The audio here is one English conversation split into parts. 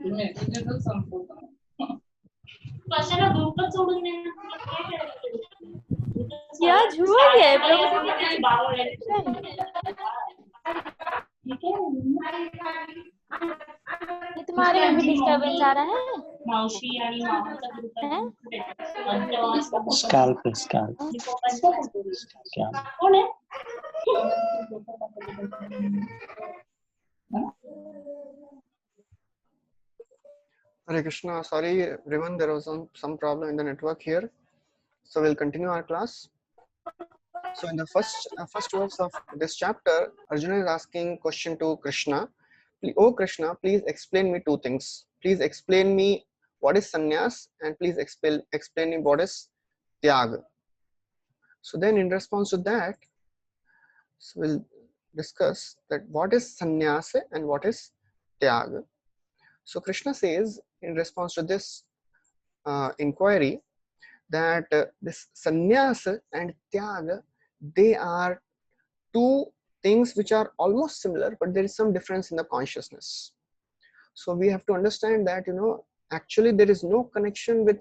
क्या हुआ क्या ये तुम्हारे में भी डिस्टर्बेंस आ रहा है? Scalp. कौन है? Hare Krishna. Sorry, everyone, there was some problem in the network here. So we'll continue our class. So in the first verse of this chapter, Arjuna is asking question to Krishna. Oh Krishna, please explain me two things. Please explain me what is sannyas, and please explain me what is tyag. So then in response to that, so we'll discuss that what is sannyas and what is tyag. So Krishna says in response to this inquiry that this sannyas and tyag, they are two things which are almost similar, but there is some difference in the consciousness. So we have to understand that, actually there is no connection with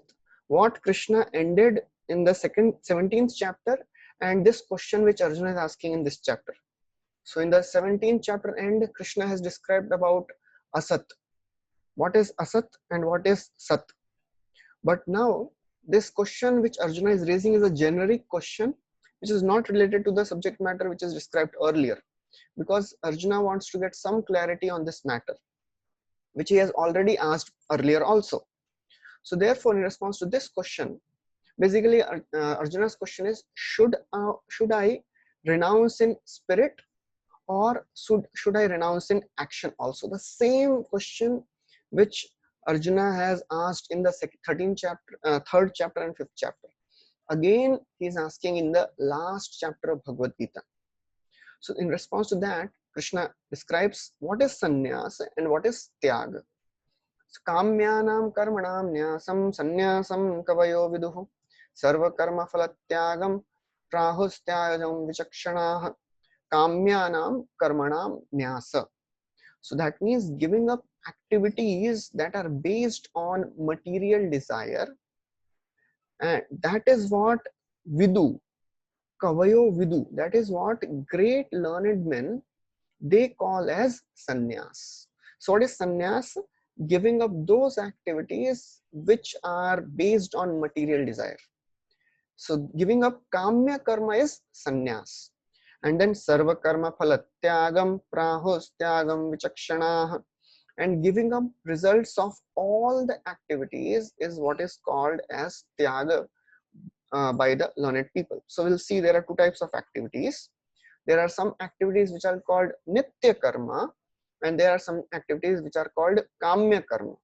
what Krishna ended in the 17th chapter and this question which Arjuna is asking in this chapter. So in the 17th chapter end, Krishna has described about asat. What is asat and what is sat? But now this question which Arjuna is raising is a generic question which is not related to the subject matter which is described earlier, because Arjuna wants to get some clarity on this matter which he has already asked earlier also. So therefore, in response to this question, basically Arjuna's question is, should I renounce in spirit, or should I renounce in action also? The same question which Arjuna has asked in the 3rd chapter and 5th chapter. Again, he is asking in the last chapter of Bhagavad Gita. So in response to that, Krishna describes what is sannyas and what is tyag. Kamyanam karmanam nyasam sannyasam kavayo viduhu sarva karma phalatyagam prahustyajam vichakshanah kamyanam karmanam nyasa. So that means giving up activities that are based on material desire, and that is what vidu, kavayo vidu, that is what great learned men they call as sannyas. So what is sannyas? Giving up those activities which are based on material desire. So giving up kamya karma is sannyas. And then sarva karma phalatyagam prahustyagam vichakshanah, and giving up results of all the activities is what is called as tyaga by the learned people. So we'll see there are two types of activities. There are some activities which are called nitya karma, and there are some activities which are called kamya karma.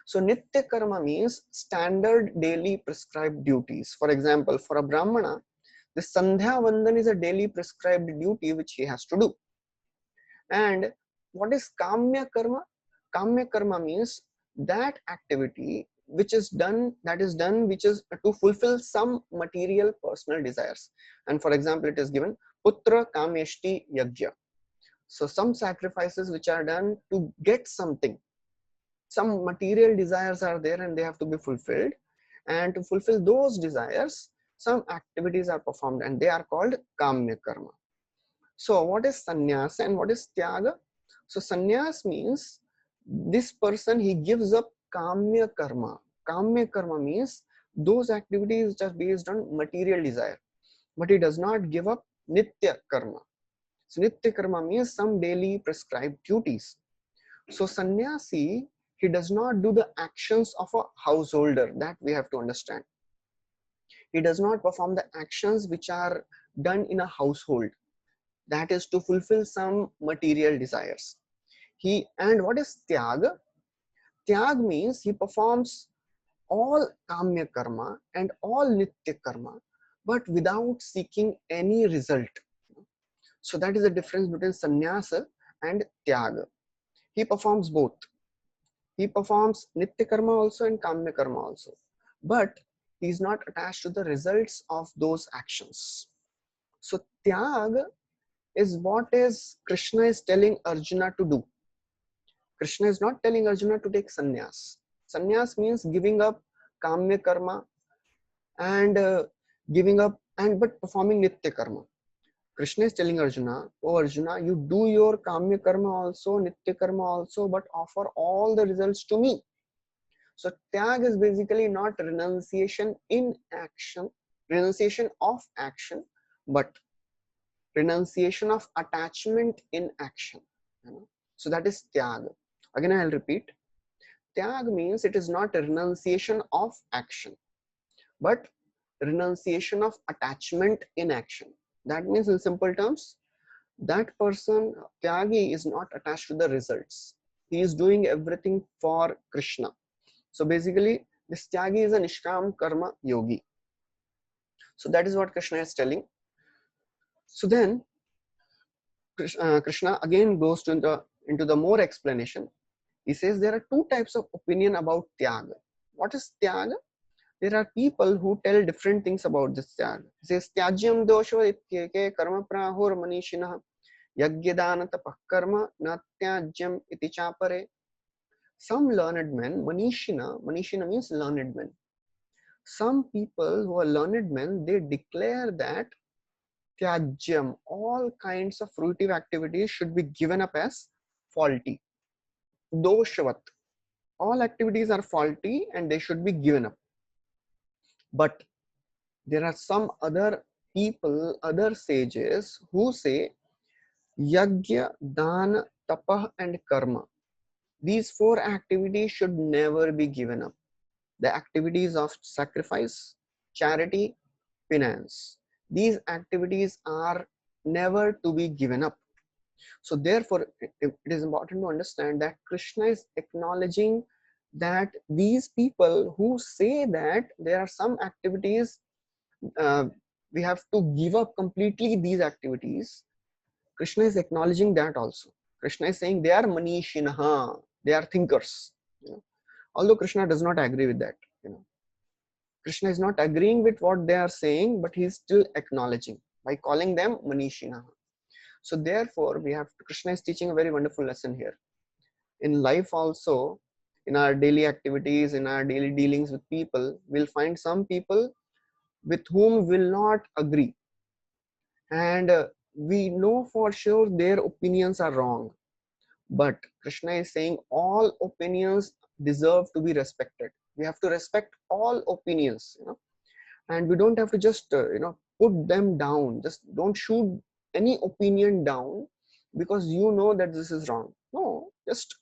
So nitya karma means standard daily prescribed duties. For example, for a brahmana, the sandhya vandan is a daily prescribed duty which he has to do. And what is kamya karma? Kamya karma means that activity which is done which is to fulfill some material personal desires. And for example, it is given putra kamyashti yajna. So some sacrifices which are done to get something, some material desires are there and they have to be fulfilled, and to fulfill those desires some activities are performed and they are called kamya karma. So what is sannyas and what is tyaga? So sannyas means this person, he gives up kamya karma. Kamya karma means those activities which are based on material desire, but he does not give up nitya karma. So nitya karma means some daily prescribed duties. So sannyasi, he does not do the actions of a householder, that we have to understand. He does not perform the actions which are done in a household, that is to fulfill some material desires. And what is tyag? Tyag means he performs all kamya karma and all nitya karma, but without seeking any result. So that is the difference between sannyasa and tyaga. He performs both. He performs nitya karma also and kamya karma also, but he is not attached to the results of those actions. So tyag is what is Krishna is telling Arjuna to do. Krishna is not telling Arjuna to take sannyas. Sannyas means giving up kamya karma and giving up and but performing nitya karma. Krishna is telling Arjuna, oh Arjuna, you do your kamya karma also, nitya karma also, but offer all the results to me. So tyag is basically not renunciation in action, renunciation of action, but renunciation of attachment in action. You know? So that is tyag. Again, I'll repeat. Tyag means it is not a renunciation of action, but renunciation of attachment in action. That means, in simple terms, that person, Tyagi, is not attached to the results. He is doing everything for Krishna. So basically, this Tyagi is a Nishkam Karma Yogi. So that is what Krishna is telling. So then, Krishna again goes into the more explanation. He says there are two types of opinion about Tyaga. What is Tyaga? There are people who tell different things about this Tyaga. He says, Tyajyam dosho ityeke karma prahur manishinaha yagyadana tapah karma natyajyam iti chapare. Some learned men, manishina means learned men. Some people who are learned men, they declare that Tyajyam, all kinds of fruitive activities should be given up as faulty. Doshavat, all activities are faulty and they should be given up. But there are some other people, other sages who say Yagya, Dana, Tapah and Karma. These four activities should never be given up. The activities of sacrifice, charity, penance. These activities are never to be given up. So therefore, it is important to understand that Krishna is acknowledging that these people who say that there are some activities we have to give up completely these activities, Krishna is acknowledging that also. Krishna is saying they are manishinaha, they are thinkers. You know? Although Krishna does not agree with that. You know, Krishna is not agreeing with what they are saying, but he is still acknowledging by calling them manishinaha. So therefore, Krishna is teaching a very wonderful lesson here. In life also, in our daily activities, in our daily dealings with people, we'll find some people with whom will not agree. And we know for sure their opinions are wrong. But Krishna is saying all opinions deserve to be respected. We have to respect all opinions, you know, and we don't have to just put them down. Just don't shoot any opinion down because you know that this is wrong. No, just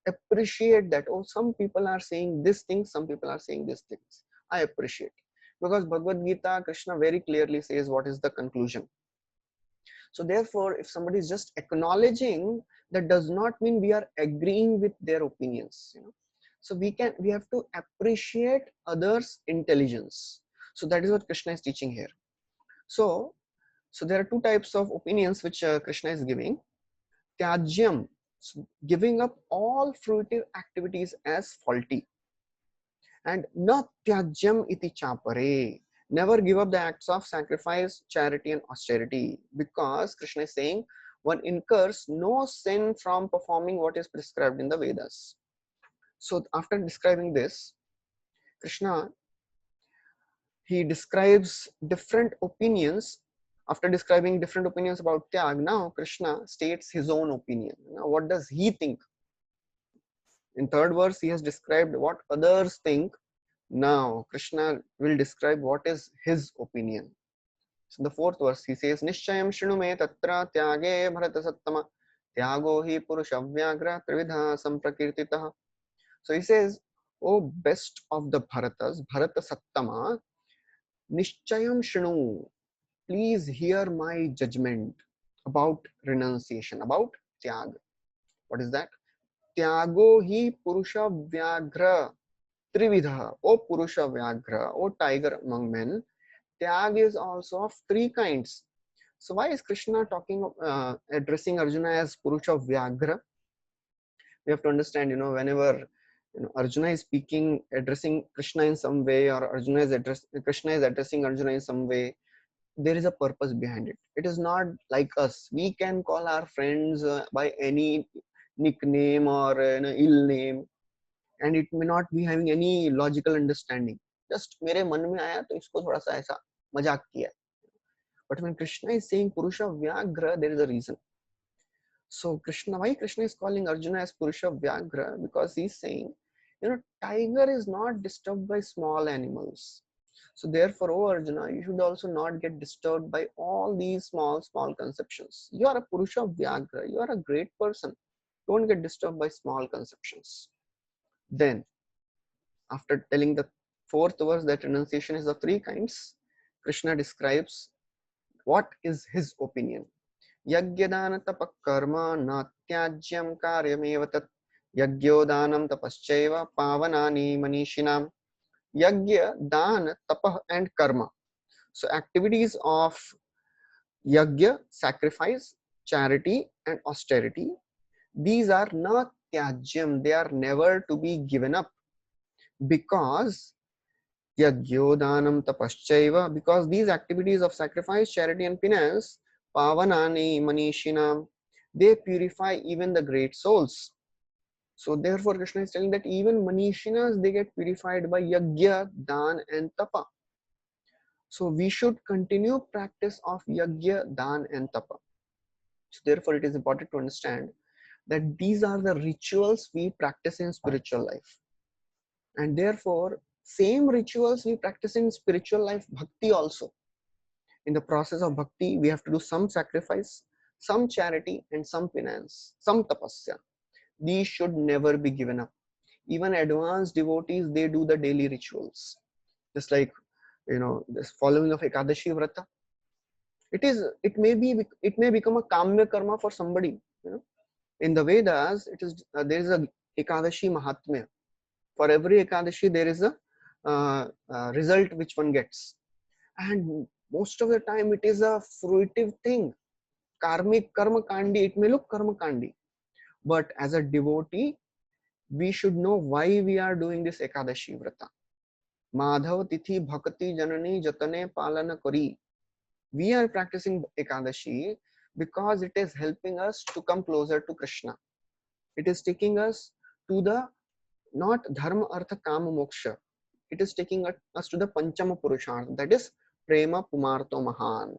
appreciate that. Oh, some people are saying this thing, some people are saying these things. I appreciate, because Bhagavad Gita, Krishna very clearly says what is the conclusion. So therefore, if somebody is just acknowledging, that does not mean we are agreeing with their opinions. You know? So we have to appreciate others' intelligence. So that is what Krishna is teaching here. So there are two types of opinions which Krishna is giving. Tyajyam, giving up all fruitive activities as faulty, and na tyajyam iti chapare, never give up the acts of sacrifice, charity and austerity, because Krishna is saying one incurs no sin from performing what is prescribed in the Vedas. So after describing this, Krishna, he describes different opinions. After describing different opinions about Tyag, now Krishna states his own opinion. Now what does he think? In third verse, he has described what others think. Now Krishna will describe what is his opinion. So the fourth verse, he says, Nishchayam shinu me tatra tyage bharata sattama tyago hi purusha vyagra trividha samprakirtitah. So he says, oh best of the Bharatas, Bharata Sattama, Nishchayam shinu, please hear my judgment about renunciation, about tyag. What is that? Tyago hi purusha vyagra trividha. O purusha vyagra, o tiger among men, tyag is also of three kinds. So why is Krishna talking addressing Arjuna as purusha vyagra? We have to understand, whenever Arjuna is speaking, addressing Krishna in some way, or Krishna is addressing Arjuna in some way, there is a purpose behind it. It is not like us. We can call our friends by any nickname or ill name, and it may not be having any logical understanding. Just मेरे मन में आया तो इसको थोड़ा सा ऐसा मजाक किया. But when Krishna is saying Purusha Vyagra, there is a reason. So why Krishna is calling Arjuna as Purusha Vyagra? Because he's saying, tiger is not disturbed by small animals. So therefore, oh Arjuna, you should also not get disturbed by all these small conceptions. You are a Purusha Vyagra. You are a great person. Don't get disturbed by small conceptions. Then, after telling the fourth verse that renunciation is of three kinds, Krishna describes what is his opinion. Yajnana tapa karma na tyajyam karyameva tat yajnodhanam tapaschaiva pavanani manishinam. Yajna, dana, tapa and karma. So activities of yajna, sacrifice, charity and austerity, these are not tyajyam, they are never to be given up, because yajnodhanam tapaschaiva, because these activities of sacrifice, charity and penance, pavanani manishinam, they purify even the great souls. So therefore Krishna is telling that even manishinas, they get purified by yajna, dan and tapa. So we should continue practice of yajna, dan and tapa. So therefore it is important to understand that these are the rituals we practice in spiritual life, and therefore same rituals we practice in spiritual life bhakti also. In the process of bhakti, we have to do some sacrifice, some charity and some penance, some tapasya. These should never be given up. Even advanced devotees, they do the daily rituals. Just like, this following of Ekadashi Vrata. It may become a kamya karma for somebody. In the Vedas, there is a Ekadashi Mahatmya. For every Ekadashi, there is a result which one gets. And most of the time, it is a fruitive thing. Karmic karma kandi, it may look karma kandi. But as a devotee, we should know why we are doing this Ekadashi Vrata. Madhav Tithi Bhakti Janani Jatane Palana Kari. We are practicing Ekadashi because it is helping us to come closer to Krishna. It is taking us to the not Dharma Artha Kama Moksha. It is taking us to the Panchama Purushartha, that is Prema Pumarto Mahan.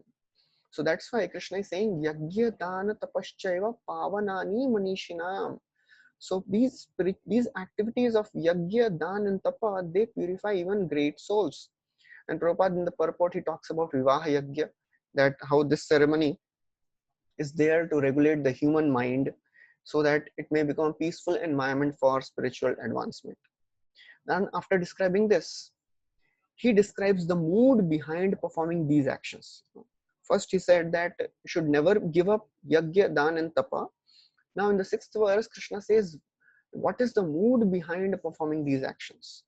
So that's why Krishna is saying Yajna Dana Tapaschaiva Pavanani Manishinam. So these activities of Yajna, Dan and Tapa, they purify even great souls. And Prabhupada in the purport, he talks about Vivaha Yajna, that how this ceremony is there to regulate the human mind so that it may become a peaceful environment for spiritual advancement. Then after describing this, he describes the mood behind performing these actions. First, he said that you should never give up Yajna, Dan and Tapa. Now in the sixth verse, Krishna says, what is the mood behind performing these actions?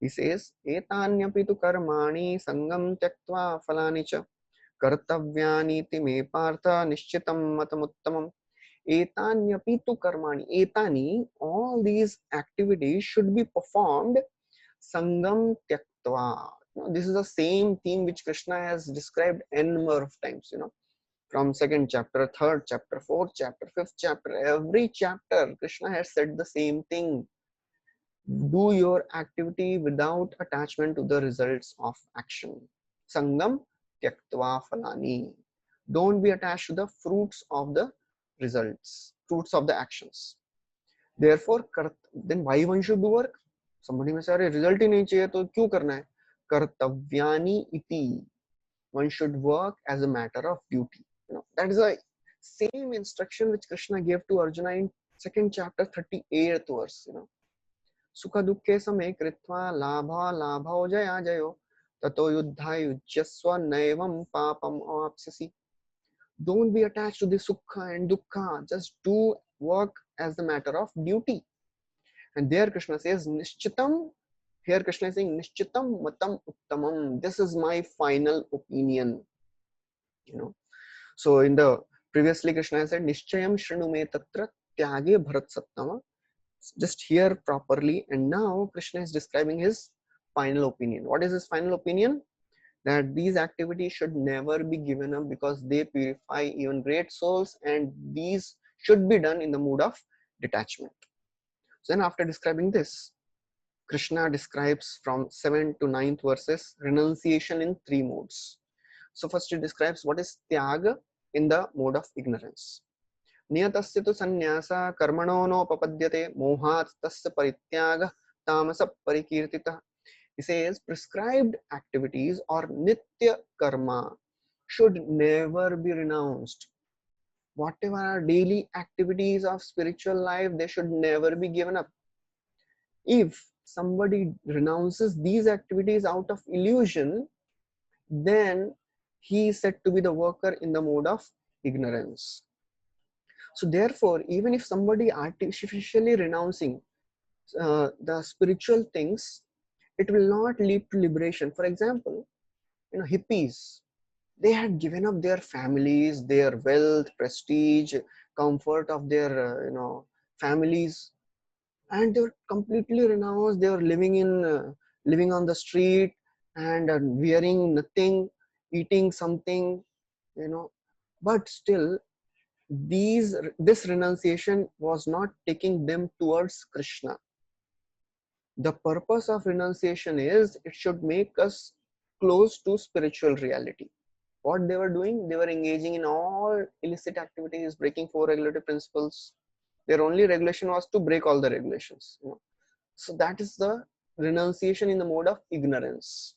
He says, Etanyapi tu karmani sangam tyaktva falani cha kartavyani ti me partha nishchitam matamuttamam. Etanyapi tu karmani. Etani, all these activities should be performed sangam tyaktva. This is the same theme which Krishna has described n number of times, from second chapter, third chapter, fourth chapter, fifth chapter, every chapter Krishna has said the same thing. Do your activity without attachment to the results of action. Sangam tyaktva falani. Don't be attached to the fruits of the results, fruits of the actions. Therefore, then why one should do work? Somebody may say, result ही नहीं चाहिए तो क्यों करना है? Kartavyani iti. One should work as a matter of duty. That is the same instruction which Krishna gave to Arjuna in second chapter 38th verse. Sukha dukkhe same kritva labha labha jaya jayo tato yuddha yujyasva naivam papam apsasi. Don't be attached to the sukha and dukkha. Just do work as a matter of duty. And there Krishna says nishchitam. Here Krishna is saying nishchitam matam uttamam. This is my final opinion. So in the previously Krishna said nishchayam shrinu me tatra tyage bharat sattama. Just hear properly. And now Krishna is describing his final opinion. What is his final opinion? That these activities should never be given up because they purify even great souls, and these should be done in the mood of detachment. So then after describing this, Krishna describes from 7th to 9th verses renunciation in 3 modes. So first he describes what is tyaga in the mode of ignorance. Niyatasya tu sannyasa karmano no papadyate mohat tasya parityaga tamasa parikirtita. He says prescribed activities or nitya karma should never be renounced. Whatever are daily activities of spiritual life, they should never be given up. If somebody renounces these activities out of illusion, then he is said to be the worker in the mode of ignorance. So therefore, even if somebody artificially renouncing the spiritual things, it will not lead to liberation. For example, hippies, they had given up their families, their wealth, prestige, comfort of their families, and they were completely renounced. They were living on the street and wearing nothing, eating something, but still this renunciation was not taking them towards Krishna. The purpose of renunciation is it should make us close to spiritual reality. What they were doing, they were engaging in all illicit activities, breaking 4 regulative principles. Their only regulation was to break all the regulations. So that is the renunciation in the mode of ignorance.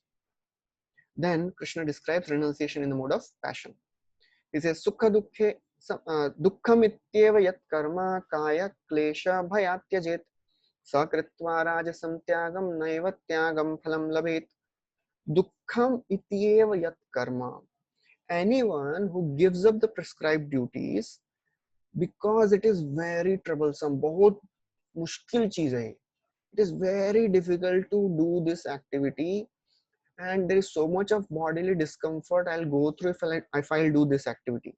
Then Krishna describes renunciation in the mode of passion. He says sukha dukkhe dukkam ityeva yat karma kaya klesha bhayatyajit sakritva rajasam tyagam naiva tyagam phalam labhet. Dukkam ityeva yat karma. Anyone who gives up the prescribed duties because it is very troublesome, बहुत मुश्किल चीज है. It is very difficult to do this activity and there is so much of bodily discomfort I'll go through if I'll do this activity.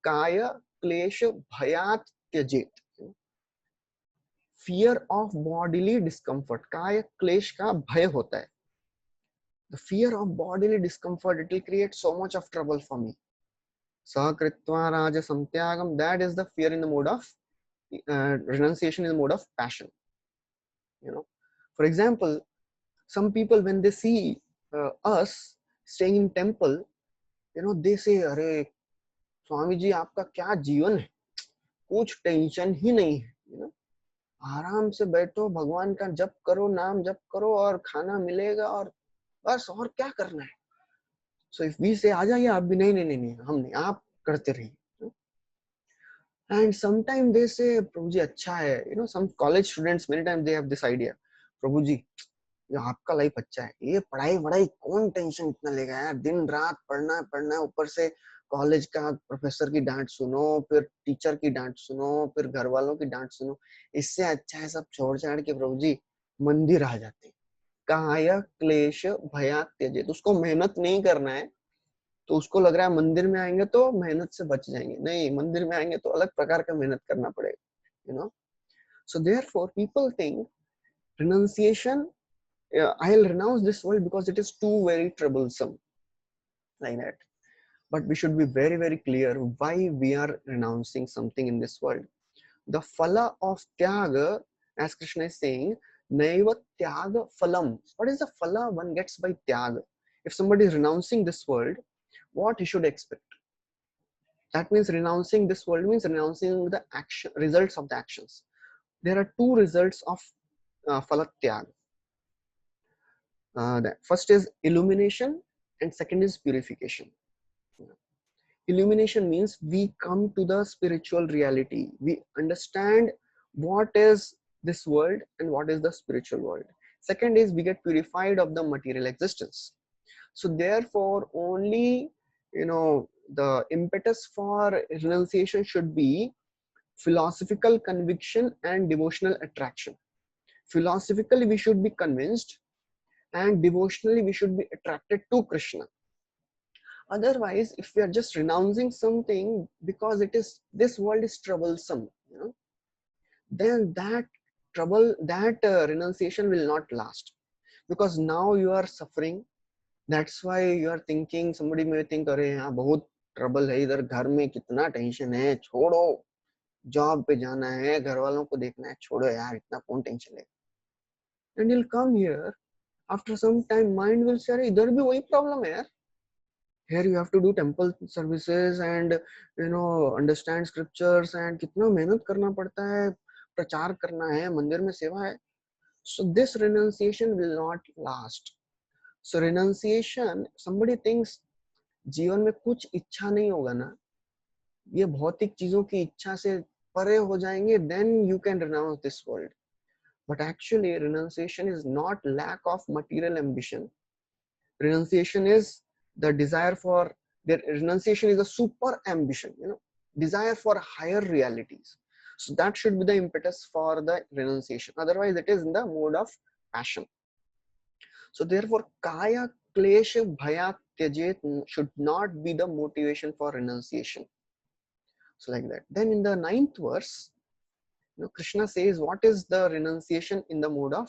Kaya klesha bhayat tyajit. Fear of bodily discomfort. Kaya klesh ka bhay hota hai. The fear of bodily discomfort, it will create so much of trouble for me. Sakritva raja samtyagam, that is the fear in the mode of renunciation in the mode of passion. For example, some people when they see us staying in temple, they say, अरे स्वामी जी आपका क्या जीवन है, कुछ tension ही नहीं है, आराम से बैठो, भगवान का जप करो, नाम जप करो और खाना मिलेगा और बस और क्या करना है. So if we say आ जाइए आप भी, नहीं नहीं नहीं नहीं हम नहीं, आप करते रहिए. And sometimes they say प्रभु जी अच्छा है, some college students many times they have this idea, प्रभु जी ये आपका लाइफ अच्छा है, ये पढ़ाई वढ़ाई कौन टेंशन इतना लेगा यार, दिन रात पढ़ना है, ऊपर से कॉलेज का प्रोफेसर की डांट सुनो, फिर टीचर की डांट सुनो, फिर घर वालों की डांट सुनो, इससे अच्छा है सब छोड़ छाड़ के प्रभु जी मंदिर आ जाते. काय क्लेश भया त्यजेत. उसको मेहनत नहीं करना है तो उसको लग रहा है मंदिर में आएंगे तो मेहनत से बच जाएंगे. नहीं, मंदिर में आएंगे तो अलग प्रकार का मेहनत करना पड़ेगा. So therefore people think renunciation, I'll renounce this world because it is too very troublesome, like that. But we should be very very clear why we are renouncing something in this world. The phala of tyaga, as Krishna is saying, naiva tyaga phalam. What is the phala one gets by tyaga? If somebody is renouncing this world, what he should expect? That means renouncing this world means renouncing the action results of the actions. There are 2 results of phala tyaga. The first is illumination and second is purification. Illumination means we come to the spiritual reality. We understand what is this world and what is the spiritual world. Second is we get purified of the material existence. So therefore only the impetus for renunciation should be philosophical conviction and devotional attraction. Philosophically we should be convinced and devotionally we should be attracted to Krishna. Otherwise, if we are just renouncing something because this world is troublesome, then that renunciation will not last, because now you are suffering. That's why you are thinking, somebody may think, अरे यहाँ बहुत trouble है, इधर घर में कितना tension है, छोड़ो, जॉब पे जाना है, घर वालों को देखना है, छोड़ो यार इतना कौन टेंशन ले. And he'll come here. After some time, mind will say, अरे इधर भी वही प्रॉब्लम है यार. Here you have to do temple services and understand scriptures and कितना मेहनत करना पड़ता है, प्रचार करना है, मंदिर में सेवा है. So this renunciation will not last. So renunciation, somebody thinks जीवन में कुछ इच्छा नहीं होगा ना, ये भौतिक चीजों की इच्छा से परे हो जाएंगे, then you can renounce this world. But actually renunciation is not lack of material ambition. Renunciation is the desire for, their renunciation is a super ambition, desire for higher realities. So that should be the impetus for the renunciation. Otherwise it is in the mode of passion. So therefore kaya klesha bhaya tyajet should not be the motivation for renunciation. So like that. Then in the 9th verse, Krishna says what is the renunciation in the mode of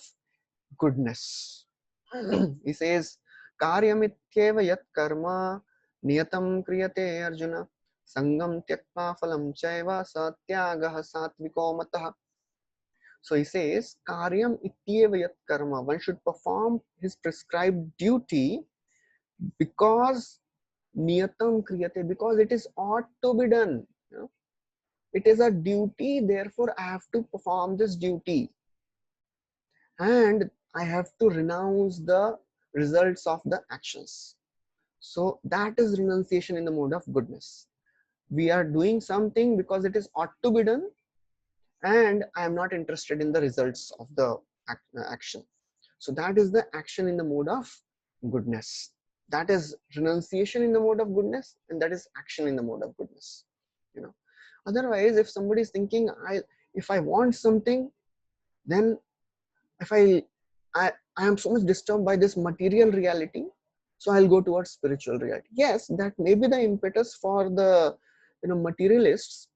goodness. He says कार्यमित्येव यत् कर्म नियतं क्रियते अर्जुन संगम त्यक्त्वा फलं चैव सत्यागः सात्विको मतः. So he says karyam ityeva yat karma, one should perform his prescribed duty because niyatam kriyate, because it is ought to be done. It is a duty, therefore I have to perform this duty and I have to renounce the results of the actions. So that is renunciation in the mode of goodness. We are doing something because it is ought to be done and I am not interested in the results of the action. So that is the action in the mode of goodness. That is renunciation in the mode of goodness, and that is action in the mode of goodness. Otherwise, if somebody is thinking, if I want something, then if I am so much disturbed by this material reality, so I'll go towards spiritual reality. Yes, that may be the impetus for the materialists,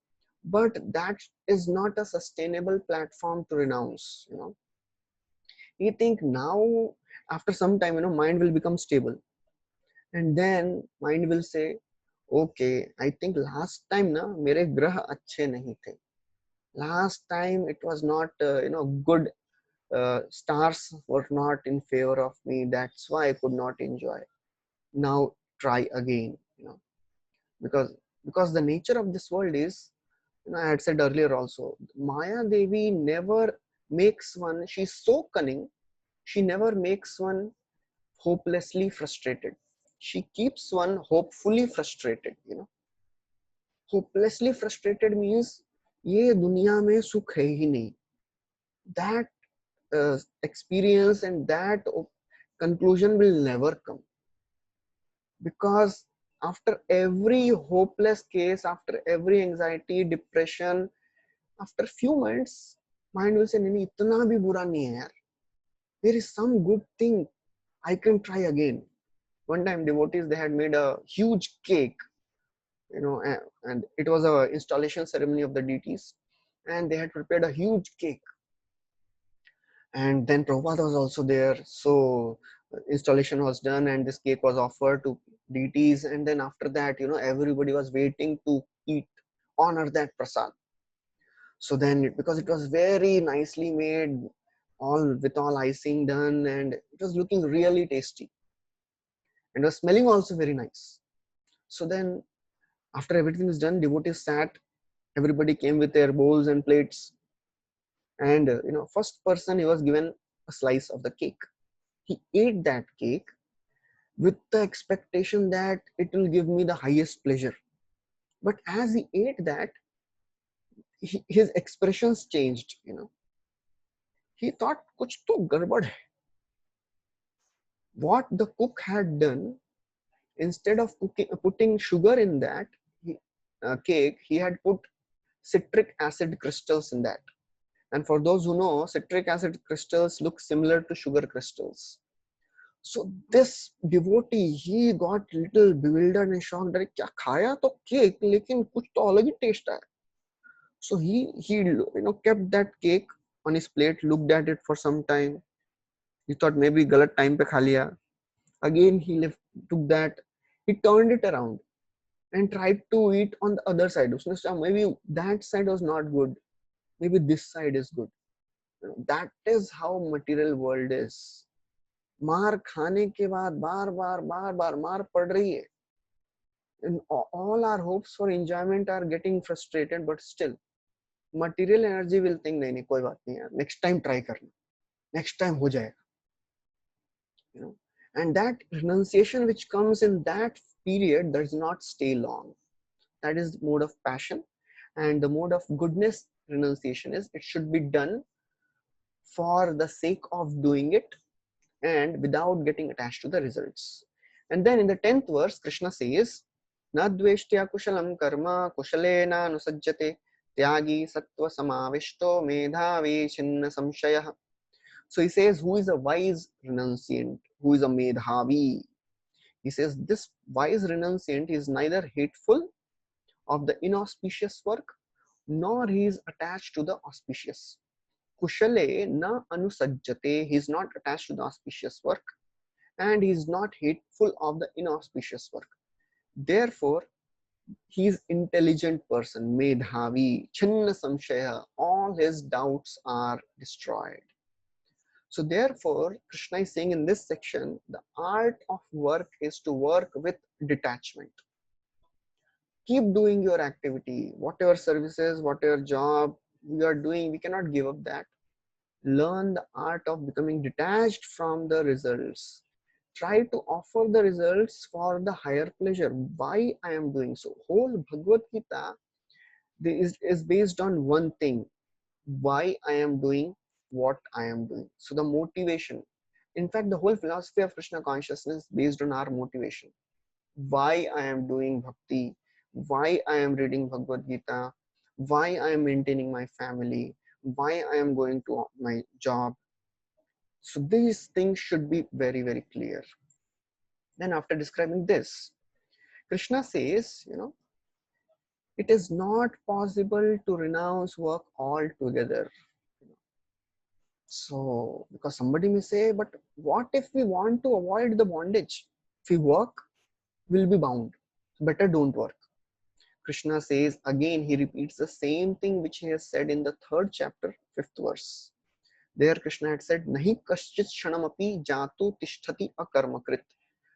but that is not a sustainable platform to renounce. You think now after some time mind will become stable, and then mind will say, okay, I think last time na mere grah अच्छे नहीं थे, last time it was not good, stars were not in favor of me, that's why I could not enjoy. Now try again, because the nature of this world is, I had said earlier also, Maya Devi never makes one, she's so cunning, she never makes one hopelessly frustrated. She keeps one hopefully frustrated. Hopelessly frustrated means ये दुनिया में सुख है ही नहीं. That experience and that conclusion will never come, because after every hopeless case, after every anxiety, depression, after few months, mind will say, नहीं इतना भी बुरा नहीं है यार, there is some good thing, I can try again. One time devotees, they had made a huge cake, and it was a installation ceremony of the deities, and they had prepared a huge cake, and then Prabhupada was also there. So installation was done and this cake was offered to deities, and then after that everybody was waiting to eat, honor that prasad. So then because it was very nicely made, all with all icing done, and it was looking really tasty and was smelling also very nice. So then after everything is done, devotees sat, everybody came with their bowls and plates, and first person, he was given a slice of the cake. He ate that cake with the expectation that it will give me the highest pleasure. But as he ate that, his expressions changed. He thought kuch to garbad hai. What the cook had done, instead of putting sugar in that cake, he had put citric acid crystals in that. And for those who know, citric acid crystals look similar to sugar crystals. So this devotee, he got little bewildered and shocked. अरे क्या खाया तो cake, लेकिन कुछ तो अलग ही taste है. So he kept that cake on his plate, looked at it for some time. He thought maybe गलत time पे खा लिया. Again he took that, he turned it around, and tried to eat on the other side. उसने सोचा maybe that side was not good, maybe this side is good. That is how material world is. मार खाने के बाद बार बार मार पड़ रही है, and all our hopes for enjoyment are getting frustrated, but still material energy will think नहीं नहीं कोई बात नहीं यार, next time try करना, next time हो जाएगा, you know. And that renunciation which comes in that period does not stay long. That is the mode of passion. And the mode of goodness renunciation is it should be done for the sake of doing it and without getting attached to the results. And then in the 10th verse, Krishna says, Na dveshtya kushalam karma kushalena nusajjate tyagi sattva samavishto medhavi chinna samshayah. So he says, who is a wise renunciant? Who is a medhavi? He says, this wise renunciant is neither hateful of the inauspicious work, nor he is attached to the auspicious. Kushale na anusajjate, he is not attached to the auspicious work, and he is not hateful of the inauspicious work. Therefore, he is intelligent person, medhavi, chinna samshaya, all his doubts are destroyed. So therefore, Krishna is saying in this section, the art of work is to work with detachment. Keep doing your activity, whatever services, whatever job we are doing, we cannot give up that. Learn the art of becoming detached from the results. Try to offer the results for the higher pleasure. Why I am doing so? Whole Bhagavad Gita is based on one thing. Why I am doing what I am doing. So the motivation. In fact, the whole philosophy of Krishna consciousness is based on our motivation. Why I am doing bhakti, why I am reading Bhagavad Gita, why I am maintaining my family, why I am going to my job. So these things should be very, very clear. Then after describing this, Krishna says, it is not possible to renounce work altogether. So, because somebody may say, but what if we want to avoid the bondage? If we work, we'll be bound. Better don't work. Krishna says again, he repeats the same thing which he has said in the 3rd chapter, 5th verse. There Krishna had said, Nahi kaschit shanamapi jatu tishtati akarmakrit.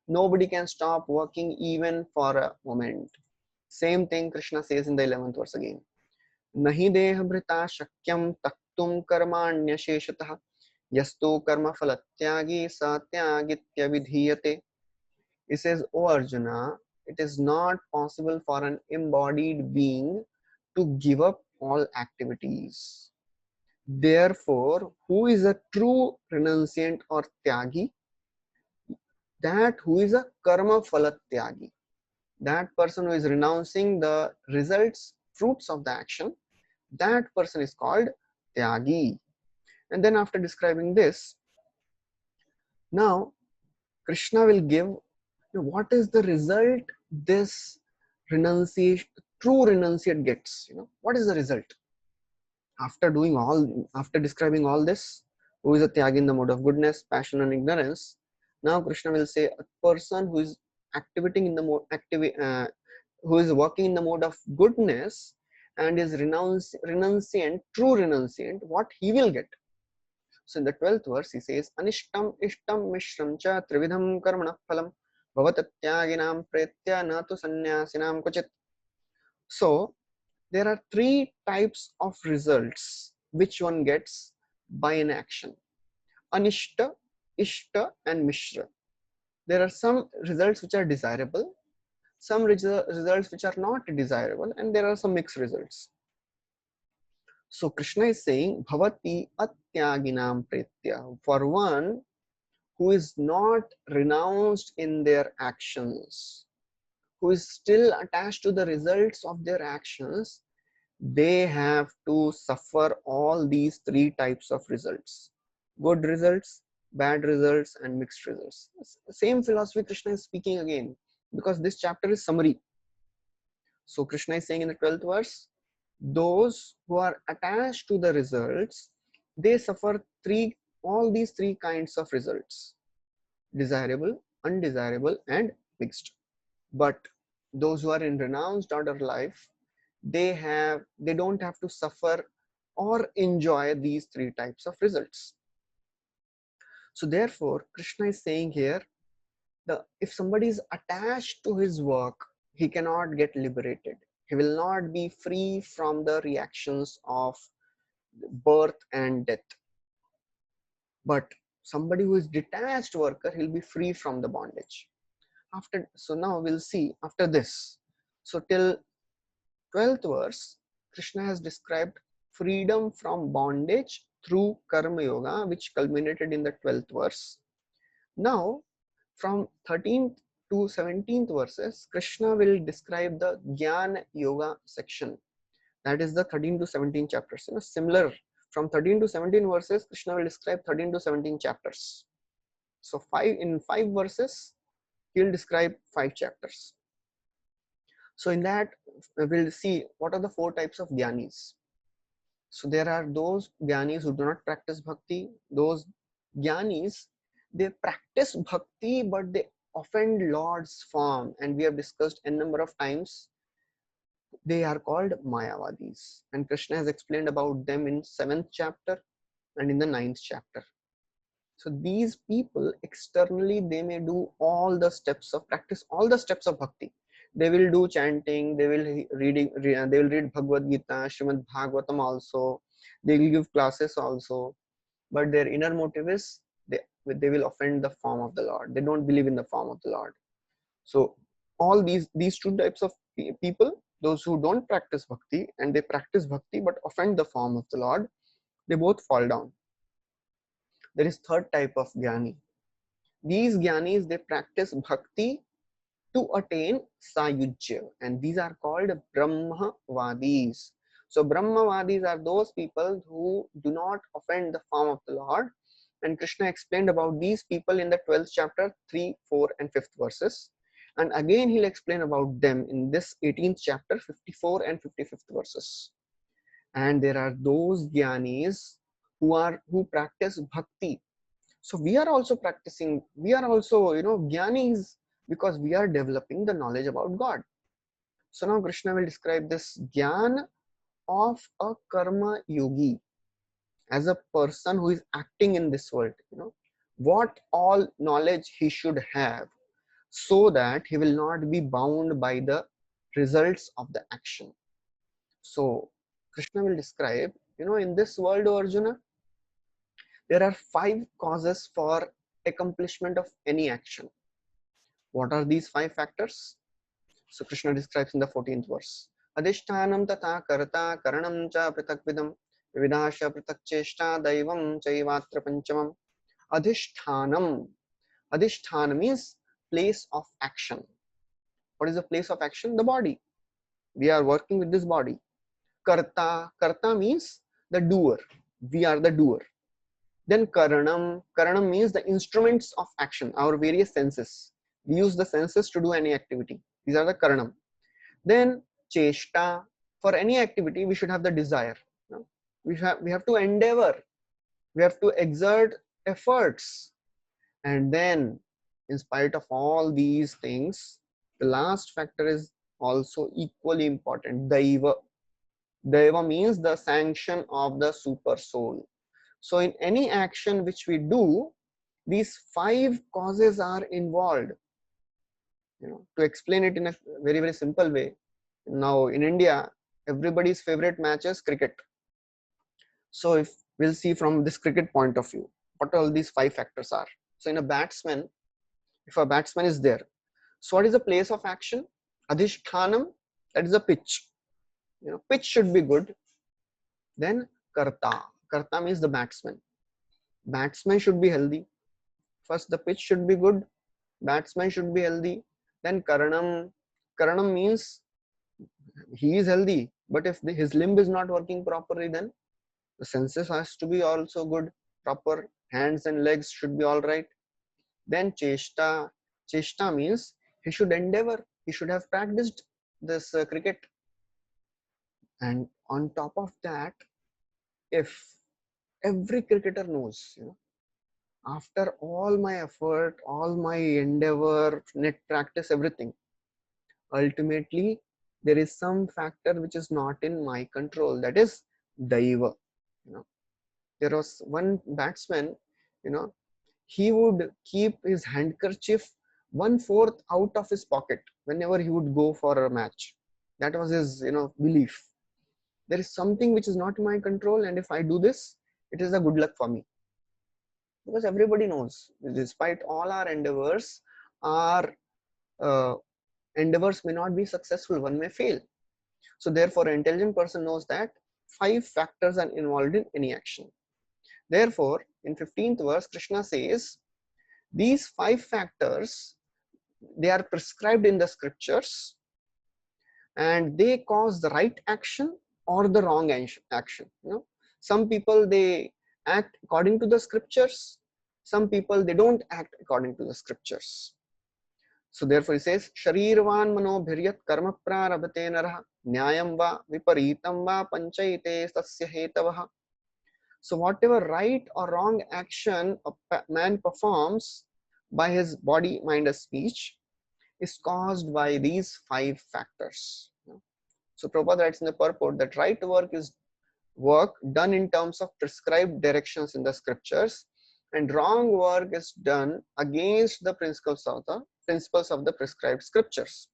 Nobody can stop working even for a moment. Same thing Krishna says in the 11th verse again. Nahi deha bhrita shakyam taktum karmanya sheshatah yastu karma phalatyagi satyagitya vidhiyate. He says, O Arjuna, it is not possible for an embodied being to give up all activities. Therefore, who is a true renunciant or tyagi? That who is a karma phala tyagi. That person who is renouncing the results, fruits of the action, that person is called tyagi. And then after describing this, now Krishna will give what is the result this renunciation, true renunciate gets. What is the result? After describing all this, who is a tyagi in the mode of goodness, passion and ignorance, now Krishna will say a person who is activating in the mode who is working in the mode of goodness and is renunciant, true renunciant, what he will get. So in the 12th verse he says, Anishtam ishtam mishram cha trividham karmana phalam bhavatattyaginam pretya natu sannyasinam kuchit. So there are 3 types of results which one gets by an action: Anishta, Ishta and Mishra. There are some results which are desirable, some results which are not desirable, and there are some mixed results. So Krishna is saying, Bhavati Attyaginam Pretya. For one who is not renounced in their actions, who is still attached to the results of their actions, they have to suffer all these 3 types of results: good results, bad results, and mixed results. Same philosophy Krishna is speaking again, because this chapter is summary. So Krishna is saying in the 12th verse, those who are attached to the results, they suffer all these 3 kinds of results: desirable, undesirable, and mixed. But those who are in renounced order life, they don't have to suffer or enjoy these three types of results. So therefore, Krishna is saying here, if somebody is attached to his work, he cannot get liberated. He will not be free from the reactions of birth and death. But somebody who is detached worker, he'll be free from the bondage. So now we'll see after this. So till 12th verse, Krishna has described freedom from bondage through Karma Yoga, which culminated in the 12th verse. Now, from 13th to 17th verses, Krishna will describe the Jnana Yoga section. That is the 13 to 17 chapters. Similar, from 13 to 17 verses, Krishna will describe 13 to 17 chapters. So in 5 verses, he will describe 5 chapters. So in that, we'll see what are the 4 types of Jnanis. So there are those Jnanis who do not practice bhakti. Those Jnanis, they practice bhakti, but they offend Lord's form. And we have discussed a number of times. They are called Mayavadis. And Krishna has explained about them in 7th chapter and in the 9th chapter. So these people externally, they may do all the steps of practice, all the steps of bhakti. They will do chanting, they will they will read Bhagavad Gita, Srimad Bhagavatam also. They will give classes also. But their inner motive is they will offend the form of the Lord. They don't believe in the form of the Lord. So all these 2 types of people, those who don't practice bhakti and they practice bhakti but offend the form of the Lord, they both fall down. There is third type of Jnani. These Jnanis, they practice bhakti to attain Sayujya, and these are called Brahmavadis. So Brahmavadis are those people who do not offend the form of the Lord, and Krishna explained about these people in the 12th chapter, 3, 4 and 5th verses. And again he'll explain about them in this 18th chapter, 54 and 55th verses. And there are those Jnanis who practice bhakti. So we are also practicing, we are also, Jnanis, because we are developing the knowledge about God. So now Krishna will describe this Jnana of a karma yogi as a person who is acting in this world, what all knowledge he should have so that he will not be bound by the results of the action. So Krishna will describe, in this world, Arjuna, there are 5 causes for accomplishment of any action. What are these 5 factors? So Krishna describes in the 14th verse. Adhishtanam tata karta karanam cha pratakvidam vividasha pratakcheshta daivam chaivatra panchamam. Adhishtanam. Adhishthana means place of action. What is the place of action? The body. We are working with this body. Karta. Karta means the doer. We are the doer. Then Karanam. Karanam means the instruments of action, our various senses. We use the senses to do any activity. These are the Karanam. Then Cheshta. For any activity, we should have the desire. We have to endeavor. We have to exert efforts. And then, in spite of all these things, the last factor is also equally important. Daiva. Daiva means the sanction of the super soul. So in any action which we do, these 5 causes are involved. To explain it in a very, very simple way. Now in India, everybody's favorite match is cricket. So if we'll see from this cricket point of view, what all these 5 factors are. So in a batsman, if a batsman is there, so what is the place of action? Adhishtanam, that is a pitch. Pitch should be good. Then Karta. Karta means the batsman. Batsman should be healthy. First, the pitch should be good. Batsman should be healthy. Then Karanam. Karanam means he is healthy. But if his limb is not working properly, then the senses has to be also good. Proper hands and legs should be all right. Then Cheshta. Cheshta means he should endeavor. He should have practiced this cricket. And on top of that, if every cricketer knows, after all my effort, all my endeavor, net practice, everything, ultimately there is some factor which is not in my control, that is daiva. You know, there was one batsman, you know, he would keep his handkerchief 1/4 out of his pocket whenever he would go for a match. That was his, you know, belief. There is something which is not in my control, and if I do this, it is a good luck for me. Because everybody knows, despite all our endeavors, our uh, endeavors may not be successful, one may fail. So therefore, an intelligent person knows that 5 factors are involved in any action. Therefore, in 15th verse, Krishna says, these 5 factors, they are prescribed in the scriptures, and they cause the right action or the wrong action. You know, some people, they act according to the scriptures, some people, they don't act according to the scriptures. So therefore he says, sharirvan mano bhiryat karma prarabhate narah nyayam va viparitam va panchayite tasya hetavah. So whatever right or wrong action a man performs by his body, mind, and speech is caused by these 5 factors. So Prabhupada writes in the purport that right work is work done in terms of prescribed directions in the scriptures, and wrong work is done against the principles of the prescribed scriptures.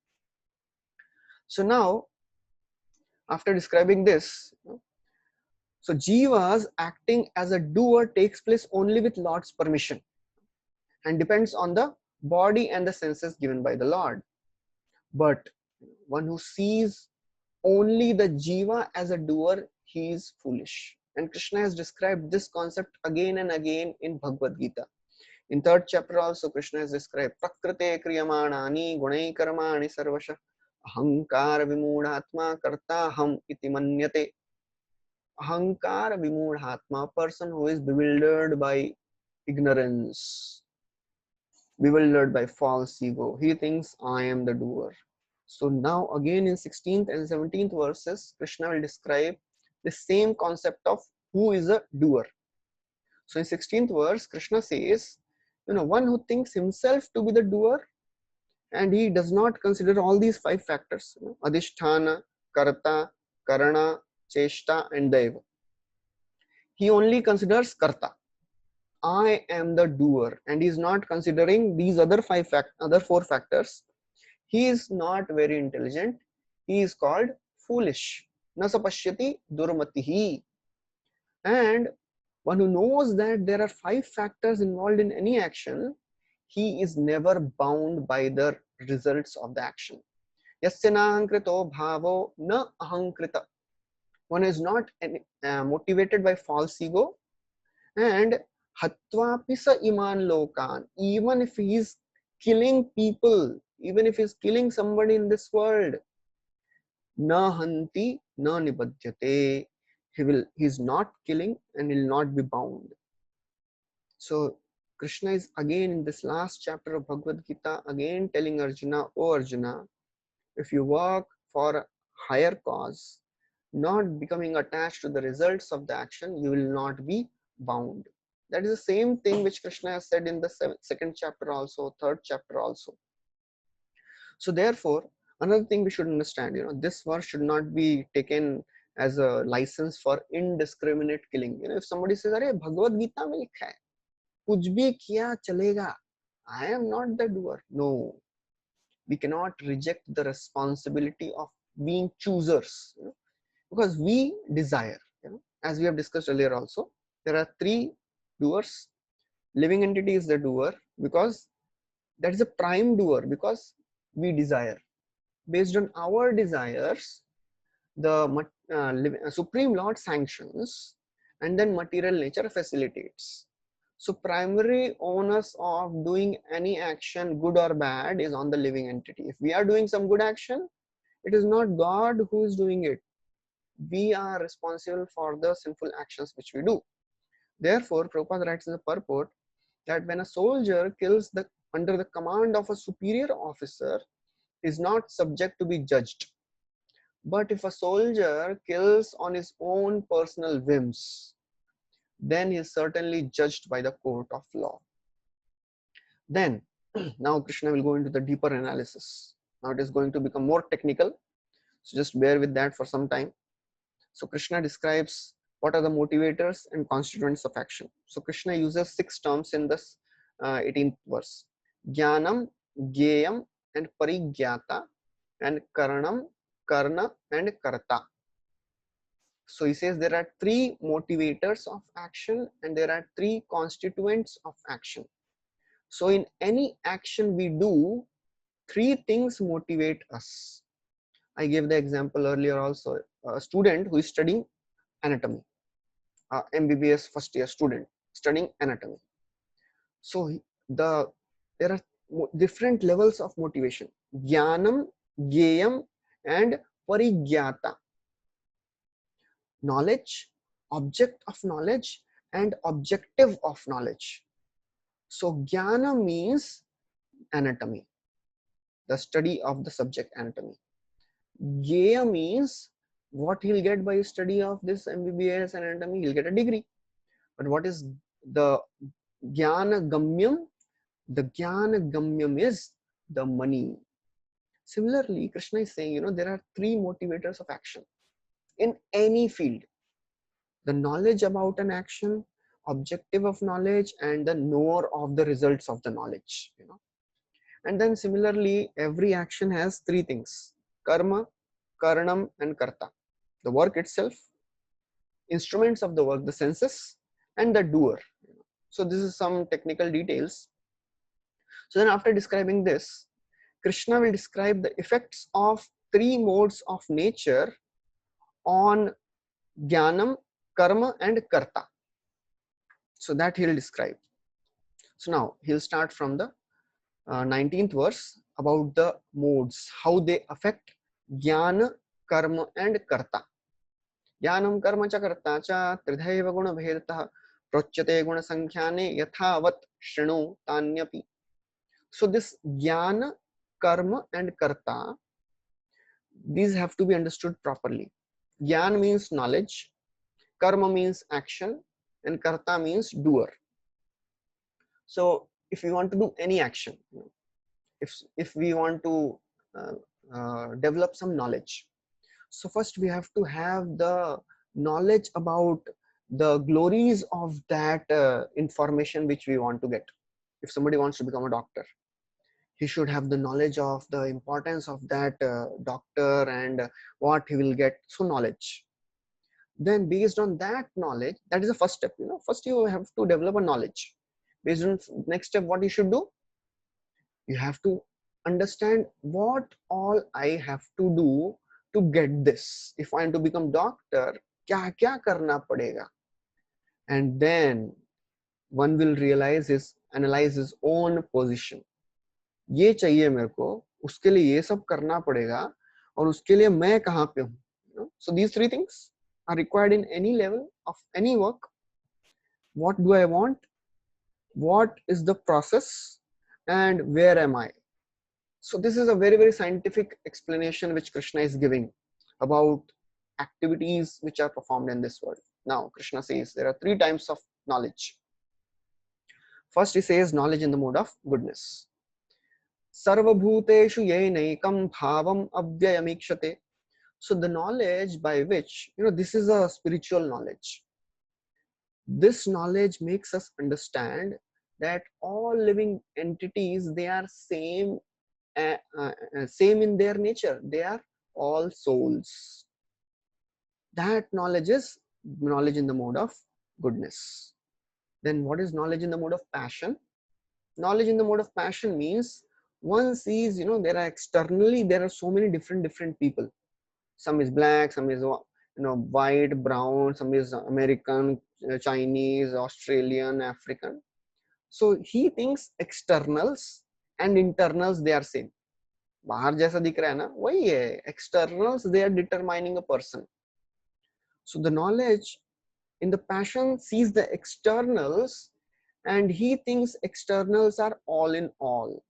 So now, after describing this, so Jiva's acting as a doer takes place only with Lord's permission and depends on the body and the senses given by the Lord. But one who sees only the Jiva as a doer, he is foolish. And Krishna has described this concept again and again in Bhagavad Gita. In 3rd chapter also, Krishna has described Prakrite kriyamanani gunai karmani sarvasha ahankara vimudhatma kartaham iti manyate. Ahankara vimudhatma, a person who is bewildered by ignorance, bewildered by false ego. He thinks I am the doer. So now again in 16th and 17th verses, Krishna will describe the same concept of who is a doer. So in 16th verse, Krishna says, you know, one who thinks himself to be the doer and he does not consider all these 5 factors, you know, Adhisthana, Karta, Karana, Cheshta and Daiva. He only considers Karta. I am the doer, and he is not considering these other 4 factors. He is not very intelligent. He is called foolish. Nasapashyati durmatihi. And one who knows that there are 5 factors involved in any action, he is never bound by the results of the action. Yasya nahankrito bhavo na ahankrita. One is not motivated by false ego, and hatvapi sa iman lokan, even if he is killing people, even if he is killing somebody in this world, na hanti na nibadhyate, he is not killing and will not be bound. So Krishna is again in this last chapter of Bhagavad Gita again telling Arjuna, oh Arjuna, if you work for a higher cause, not becoming attached to the results of the action, you will not be bound. That is the same thing which Krishna has said in the 2nd chapter also, 3rd chapter also. So therefore, another thing we should understand, you know, this verse should not be taken as a license for indiscriminate killing. You know, if somebody says, "Arey Bhagavad Gita mein likha hai, kuch bhi kiya chalega, I am not the doer." No, we cannot reject the responsibility of being choosers, you know, because we desire, you know, as we have discussed earlier also, there are 3 doers. Living entity is the doer because that is a prime doer, because we desire. Based on our desires, the Supreme Lord sanctions, and then material nature facilitates. So primary onus of doing any action, good or bad, is on the living entity. If we are doing some good action, it is not God who is doing it. We are responsible for the sinful actions which we do. Therefore, Prabhupada writes in the purport that when a soldier kills under the command of a superior officer, is not subject to be judged. But if a soldier kills on his own personal whims, then he is certainly judged by the court of law. Then, now Krishna will go into the deeper analysis. Now it is going to become more technical, so just bear with that for some time. So Krishna describes what are the motivators and constituents of action. So Krishna uses 6 terms in this 18th verse: Jnanam, Gyayam, and Parigyata, and Karanam, Karna, and Karta. So he says there are 3 motivators of action and there are 3 constituents of action. So in any action we do, 3 things motivate us. I gave the example earlier also. A student who is studying anatomy, MBBS first year student studying anatomy. So there are different levels of motivation: Jnanam, Gyayam, and Parigyata. Knowledge, object of knowledge, and objective of knowledge. So Jnana means anatomy, the study of the subject anatomy. Gyaya means what he'll get by study of this MBBS anatomy, he'll get a degree. But what is the Jnana Gamyam? The Jnana Gamyam is the money. Similarly, Krishna is saying, there are 3 motivators of action in any field: the knowledge about an action, objective of knowledge, and the knower of the results of the knowledge. And then similarly, every action has 3 things: karma, karanam, and karta. The work itself, instruments of the work, the senses, and the doer. So this is some technical details. So then after describing this, Krishna will describe the effects of 3 modes of nature on jnanam, karma, and karta. So that he'll describe. So now he'll start from the 19th verse about the modes, how they affect jnana, karma, and karta. Jnanam karma cha karta cha tridhaiva guna bhedatah procyate guna sankhyaane yathavat shrinu tanyapi. So this jnana, karma, and karta, these have to be understood properly. Jnana means knowledge, karma means action, and karta means doer. So if we want to do any action, if we want to develop some knowledge, so first we have to have the knowledge about the glories of that information which we want to get. If somebody wants to become a doctor, he should have the knowledge of the importance of that doctor and what he will get. So knowledge. Then based on that knowledge, that is the first step. First you have to develop a knowledge. Based on next step, what you should do, you have to understand what all I have to do to get this. If I want to become doctor, kya kya karna padega? And then one will analyze his own position. ये चाहिए मेरे को, उसके लिए ये सब करना पड़ेगा, और उसके लिए मैं कहाँ पे हूँ. So these 3 things are required in any level of any work. What do I want? What is the process? And where am I? So this is a very, very scientific explanation which Krishna is giving about activities which are performed in this world. Now Krishna says there are 3 types of knowledge. First he says knowledge in the mode of goodness. Sarvabhuteshu yenaikam bhavam avyayamikshate. So the knowledge by which, this is a spiritual knowledge. This knowledge makes us understand that all living entities, they are same in their nature. They are all souls. That knowledge is knowledge in the mode of goodness. Then what is knowledge in the mode of passion? Knowledge in the mode of passion means one sees, there are so many different people. Some is black, some is white, brown, some is American, Chinese, Australian, African. So he thinks externals and internals, they are same. बाहर जैसा दिख रहा है ना, वही है. Externals, they are determining a person. So the knowledge in the passion sees the externals and he thinks externals are all in all.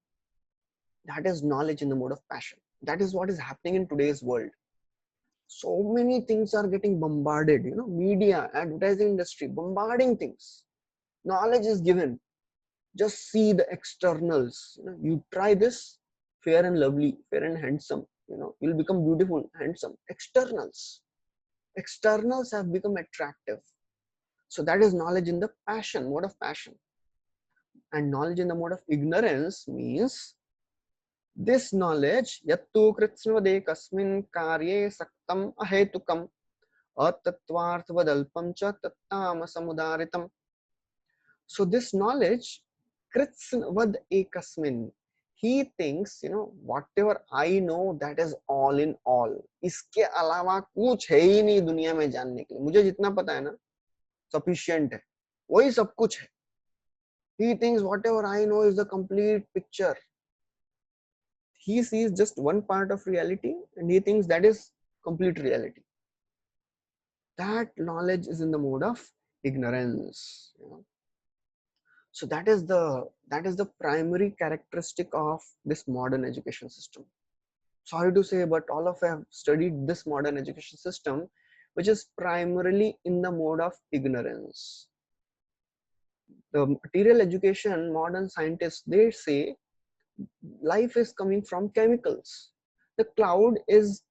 That is knowledge in the mode of passion. That is what is happening in today's world. So many things are getting bombarded, media, advertising industry, bombarding things. Knowledge is given. Just see the externals. You try this, fair and lovely, fair and handsome. You'll become beautiful, handsome. Externals have become attractive. So that is knowledge in the passion, mode of passion. And knowledge in the mode of ignorance means this knowledge, yattu kritsnvade kasmin karye saktam ahetukam atattvarthvadalpam cha tattama samudaritam. So this knowledge, kritsnvad ekasmin, he thinks, whatever I know, that is all in all. इसके अलावा कुछ है ही नहीं दुनिया में जानने के लिए. मुझे जितना पता है ना, sufficient है. वही सब कुछ है. He thinks whatever I know is the complete picture. He sees just one part of reality and he thinks that is complete reality. That knowledge is in the mode of ignorance. So that is the primary characteristic of this modern education system. Sorry to say, but all of us have studied this modern education system, which is primarily in the mode of ignorance. The material education, modern scientists, they say life is coming from chemicals. The cloud is,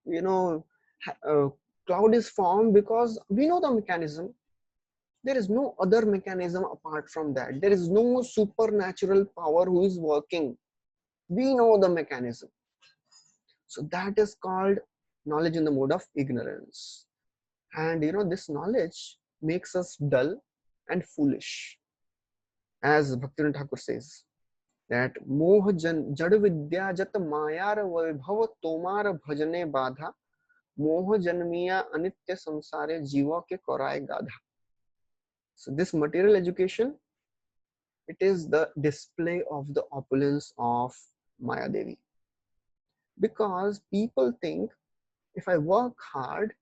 cloud is formed because we know the mechanism. There is no other mechanism apart from that. There is no supernatural power who is working. We know the mechanism. So that is called knowledge in the mode of ignorance. And this knowledge makes us dull and foolish. As Bhaktivinoda Thakur says, that moh jad vidya jat mayar vaibhav tomar bhajane badha moh janmiya anitya samsare jiva ke korai gadha. So this material education, it is the display of the opulence of Maya Devi. Because people think if I work hard,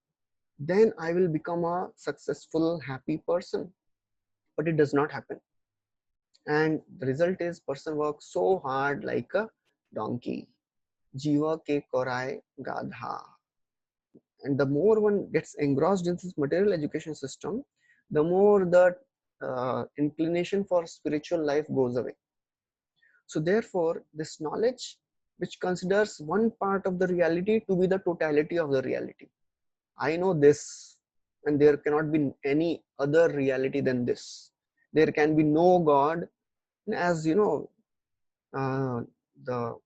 then I will become a successful, happy person. But it does not happen. And the result is person works so hard like a donkey. Jiva ke korai gadha. And the more one gets engrossed in this material education system, the more the inclination for spiritual life goes away. So therefore, this knowledge, which considers one part of the reality to be the totality of the reality. I know this, and there cannot be any other reality than this. There can be no God. As the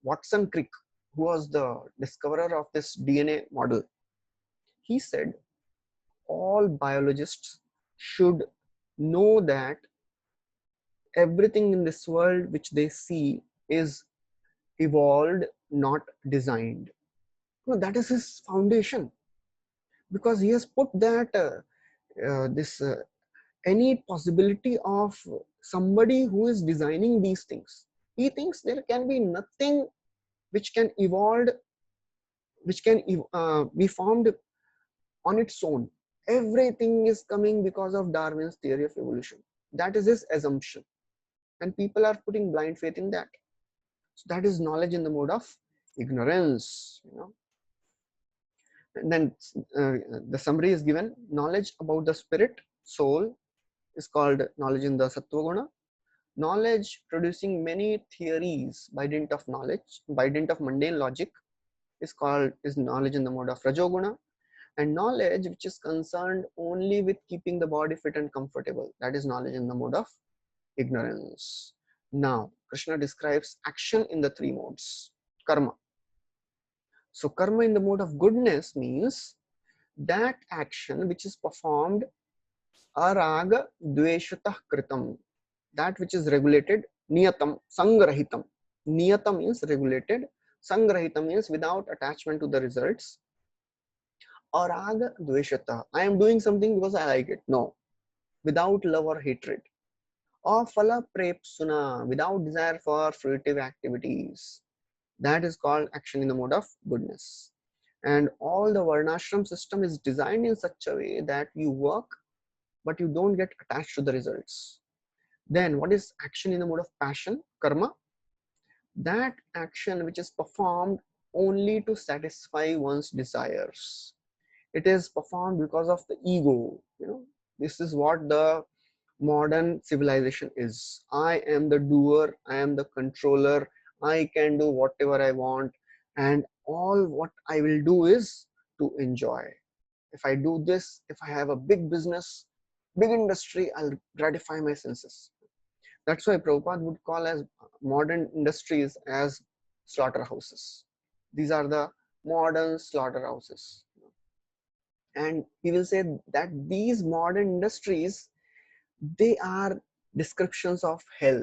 Watson Crick, who was the discoverer of this DNA model, he said all biologists should know that everything in this world which they see is evolved, not designed. That is his foundation, because he has put that any possibility of somebody who is designing these things. He thinks there can be nothing which can evolve, which can be formed on its own. Everything is coming because of Darwin's theory of evolution. That is his assumption, and people are putting blind faith in that. So that is knowledge in the mode of ignorance. And then the summary is given. Knowledge about the spirit, soul, is called knowledge in the Sattva Guna. Knowledge producing many theories by dint of knowledge, by dint of mundane logic, is knowledge in the mode of Rajoguna. And knowledge which is concerned only with keeping the body fit and comfortable, that is knowledge in the mode of ignorance. Now, Krishna describes action in the three modes. Karma. So karma in the mode of goodness means that action which is performed araga dveshatah kritam, that which is regulated, niyatam, sangrahitam. Niyata means regulated, sangrahita means without attachment to the results. Araga dveshatah, I am doing something because I like it. No, without love or hatred. Or phala prepsuna, without desire for fruitive activities. That is called action in the mode of goodness. And all the varnashram system is designed in such a way that you work but you don't get attached to the results. Then what is action in the mode of passion, karma? That action which is performed only to satisfy one's desires. It is performed because of the ego. This is what the modern civilization is. I am the doer, I am the controller, I can do whatever I want, and all what I will do is to enjoy. If I do this, if I have a big business, big industry, I'll gratify my senses. That's why Prabhupada would call as modern industries as slaughterhouses. These are the modern slaughterhouses. And he will say that these modern industries, they are descriptions of hell.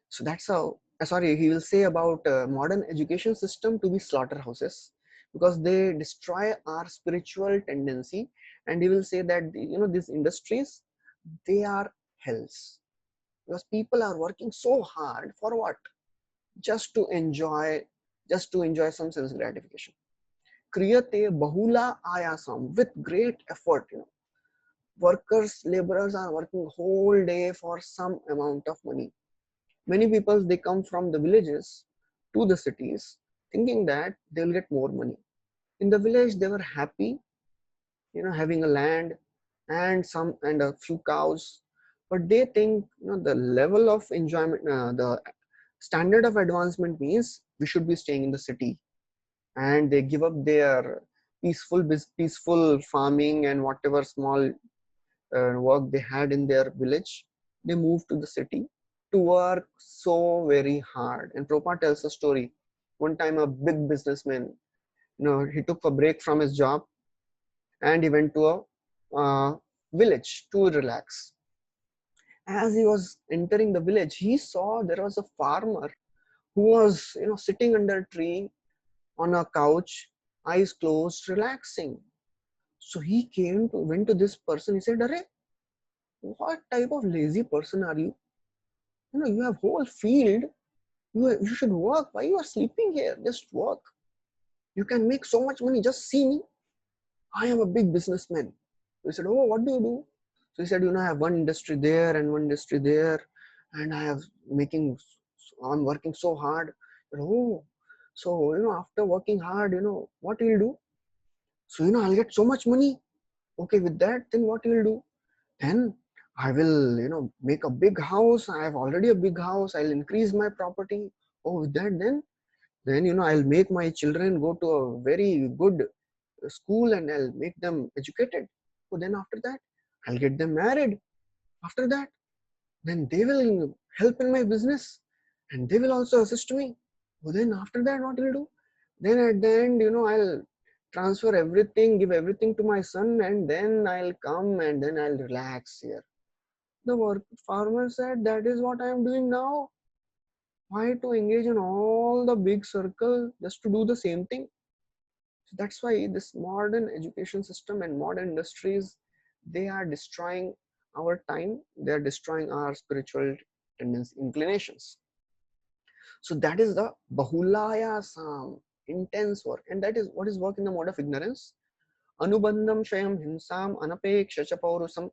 So that's how, sorry, he will say about modern education system to be slaughterhouses, because they destroy our spiritual tendency. And he will say that, these industries, they are hells, because people are working so hard for what? Just to enjoy, some sense gratification. Kriyate bahula ayasam, with great effort. Workers, laborers are working whole day for some amount of money. Many people, they come from the villages to the cities thinking that they'll get more money. In the village they were happy, having a land and a few cows. But they think, the level of enjoyment, the standard of advancement means we should be staying in the city, and they give up their peaceful farming and whatever small work they had in their village. They moved to the city to work so very hard. And Prabhupada tells a story. One time a big businessman, he took a break from his job and he went to a village to relax. As he was entering the village, he saw there was a farmer who was, sitting under a tree on a couch, eyes closed, relaxing. So he went to this person. He said, "Arey, what type of lazy person are you? You have whole field. You should work. Why you are sleeping here? Just work. You can make so much money. Just see me. I am a big businessman." So he said, "Oh, what do you do?" So he said, "I have one industry there and one industry there, and I'm working so hard." Said, "Oh, so after working hard, what you'll do? So I'll get so much money. Okay, with that, then what you'll do? Then I will, make a big house. I have already a big house. I'll increase my property. Oh, with that, then I'll make my children go to a very good school and I'll make them educated. So then after that, I'll get them married. After that, then they will help in my business and they will also assist me. So then after that, what will do? Then at the end, I'll transfer everything, give everything to my son, and then I'll come and then I'll relax here." The farmer said, "That is what I am doing now. Why to engage in all the big circle just to do the same thing?" So that's why this modern education system and modern industries, they are destroying our time. They are destroying our spiritual tendency, inclinations. So that is the bahulaya sam, intense work. And that is what is work in the mode of ignorance. Anubandham shayam himsam anapeksha cha paurusam.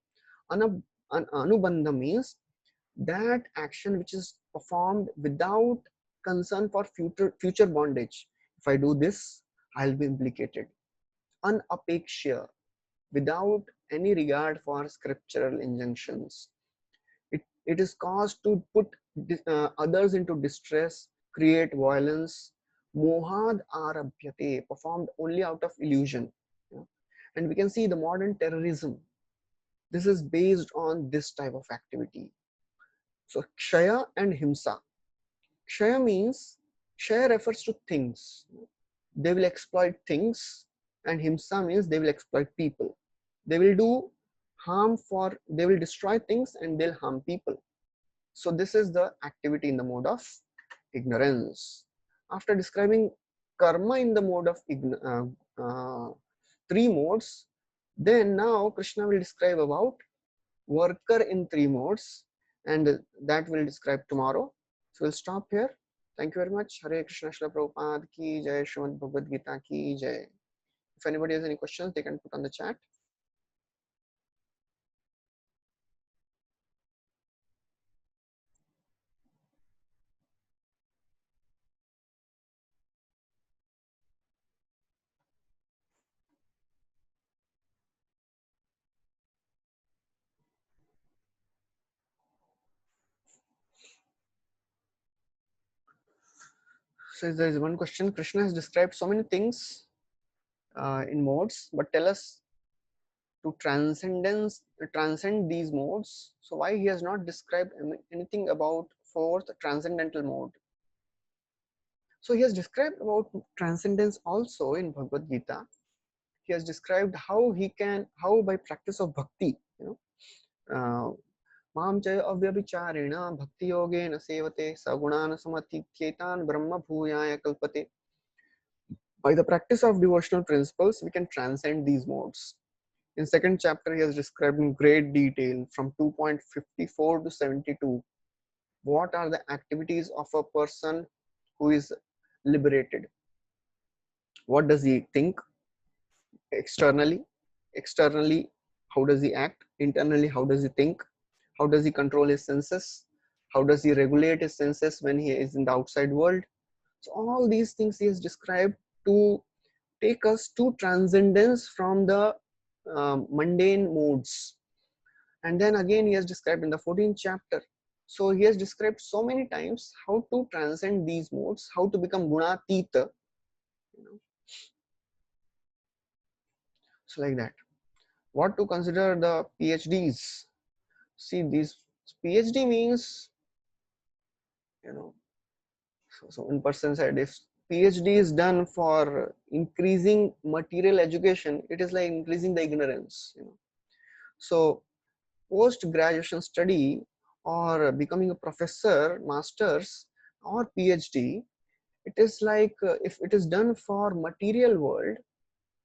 Anubandham means that action which is performed without concern for future bondage. If I do this, I'll be implicated. Anapeksha, without any regard for scriptural injunctions. It is caused to put others into distress, create violence. Mohad arabhyate, performed only out of illusion. Yeah. And we can see the modern terrorism. This is based on this type of activity. So kshaya and himsa. Kshaya means, kshaya refers to things. They will exploit things, and himsa means they will exploit people. They will do they will destroy things and they'll harm people. So this is the activity in the mode of ignorance. After describing karma in the mode of three modes, then now Krishna will describe about worker in three modes, and that will describe tomorrow. So we'll stop here. Thank you very much. Hare Krishna, Srila Prabhupada ki jai, Srimad Bhagavad Gita ki jai. If anybody has any questions, they can put on the chat. So there is one question. Krishna has described so many things in modes, but tell us to transcend these modes. So why he has not described anything about fourth transcendental mode? So he has described about transcendence also in Bhagavad Gita. He has described how by practice of bhakti, माम च अव्यभिचारेण भक्ति योगेन सेवते सगुणान समतीत्येतान ब्रह्म भूयाय कल्पते. By the practice of devotional principles, we can transcend these modes. In second chapter, he has described in great detail from 2.54 to 72 what are the activities of a person who is liberated. What does he think externally? Externally, how does he act? Internally, how does he think? How does he control his senses? How does he regulate his senses when he is in the outside world? So all these things he has described to take us to transcendence from the mundane modes. And then again he has described in the 14th chapter. So he has described so many times how to transcend these modes, how to become gunatita. So like that. What to consider the PhDs? See, these PhD means, so one person said if PhD is done for increasing material education, it is like increasing the ignorance. So post graduation study or becoming a professor, masters or PhD, it is like if it is done for material world,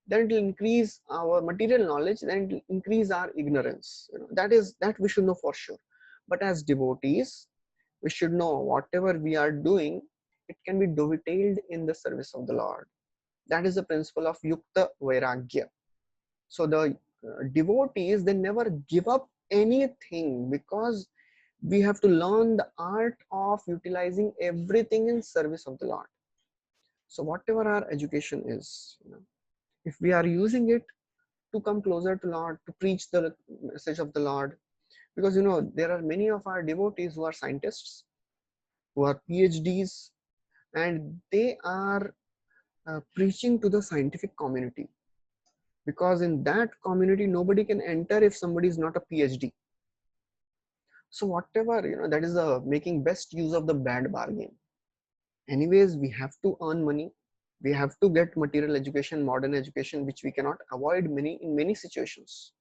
then it will increase our material knowledge, then it will increase our ignorance. That we should know for sure. But as devotees, we should know whatever we are doing, it can be dovetailed in the service of the Lord. That is the principle of Yukta Vairagya. So the devotees, they never give up anything because we have to learn the art of utilizing everything in service of the Lord. So whatever our education is, if we are using it to come closer to Lord, to preach the message of the Lord, because there are many of our devotees who are scientists, who are PhDs, and they are preaching to the scientific community, because in that community nobody can enter if somebody is not a PhD. So whatever, that is making best use of the bad bargain. Anyways, we have to earn money, we have to get material education, modern education, which we cannot avoid in many situations.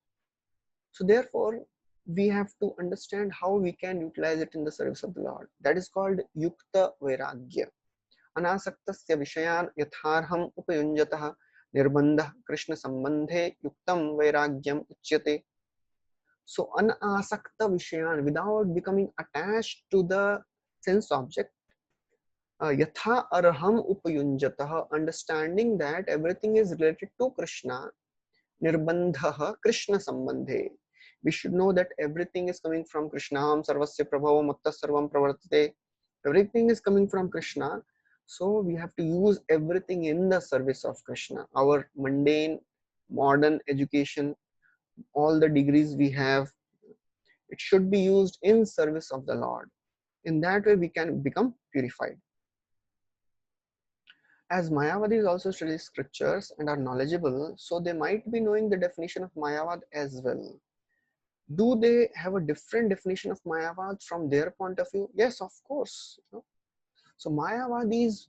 So therefore we have to understand how we can utilize it in the service of the Lord. That is called Yukta Vairagya. अनासक्तस्य विषयान् यथार्हम् उपयुञ्जतः निर्बन्धः कृष्ण संबंधे युक्तं वैराग्यम उच्यते. So anasakta vishayan, without becoming attached to the sense object, yatha arham upayunjatah, understanding that everything is related to Krishna, nirbandhah Krishna sambandhe. We should know that everything is coming from Krishna. Ham sarvasya prabhava mutta sarvam pravartate. Everything is coming from Krishna. So we have to use everything in the service of Krishna. Our mundane, modern education, all the degrees we have, it should be used in service of the Lord. In that way we can become purified. As Mayavadis also study scriptures and are knowledgeable, so they might be knowing the definition of Mayavad as well. Do they have a different definition of Mayavad from their point of view? Yes, of course. So Mayavadis,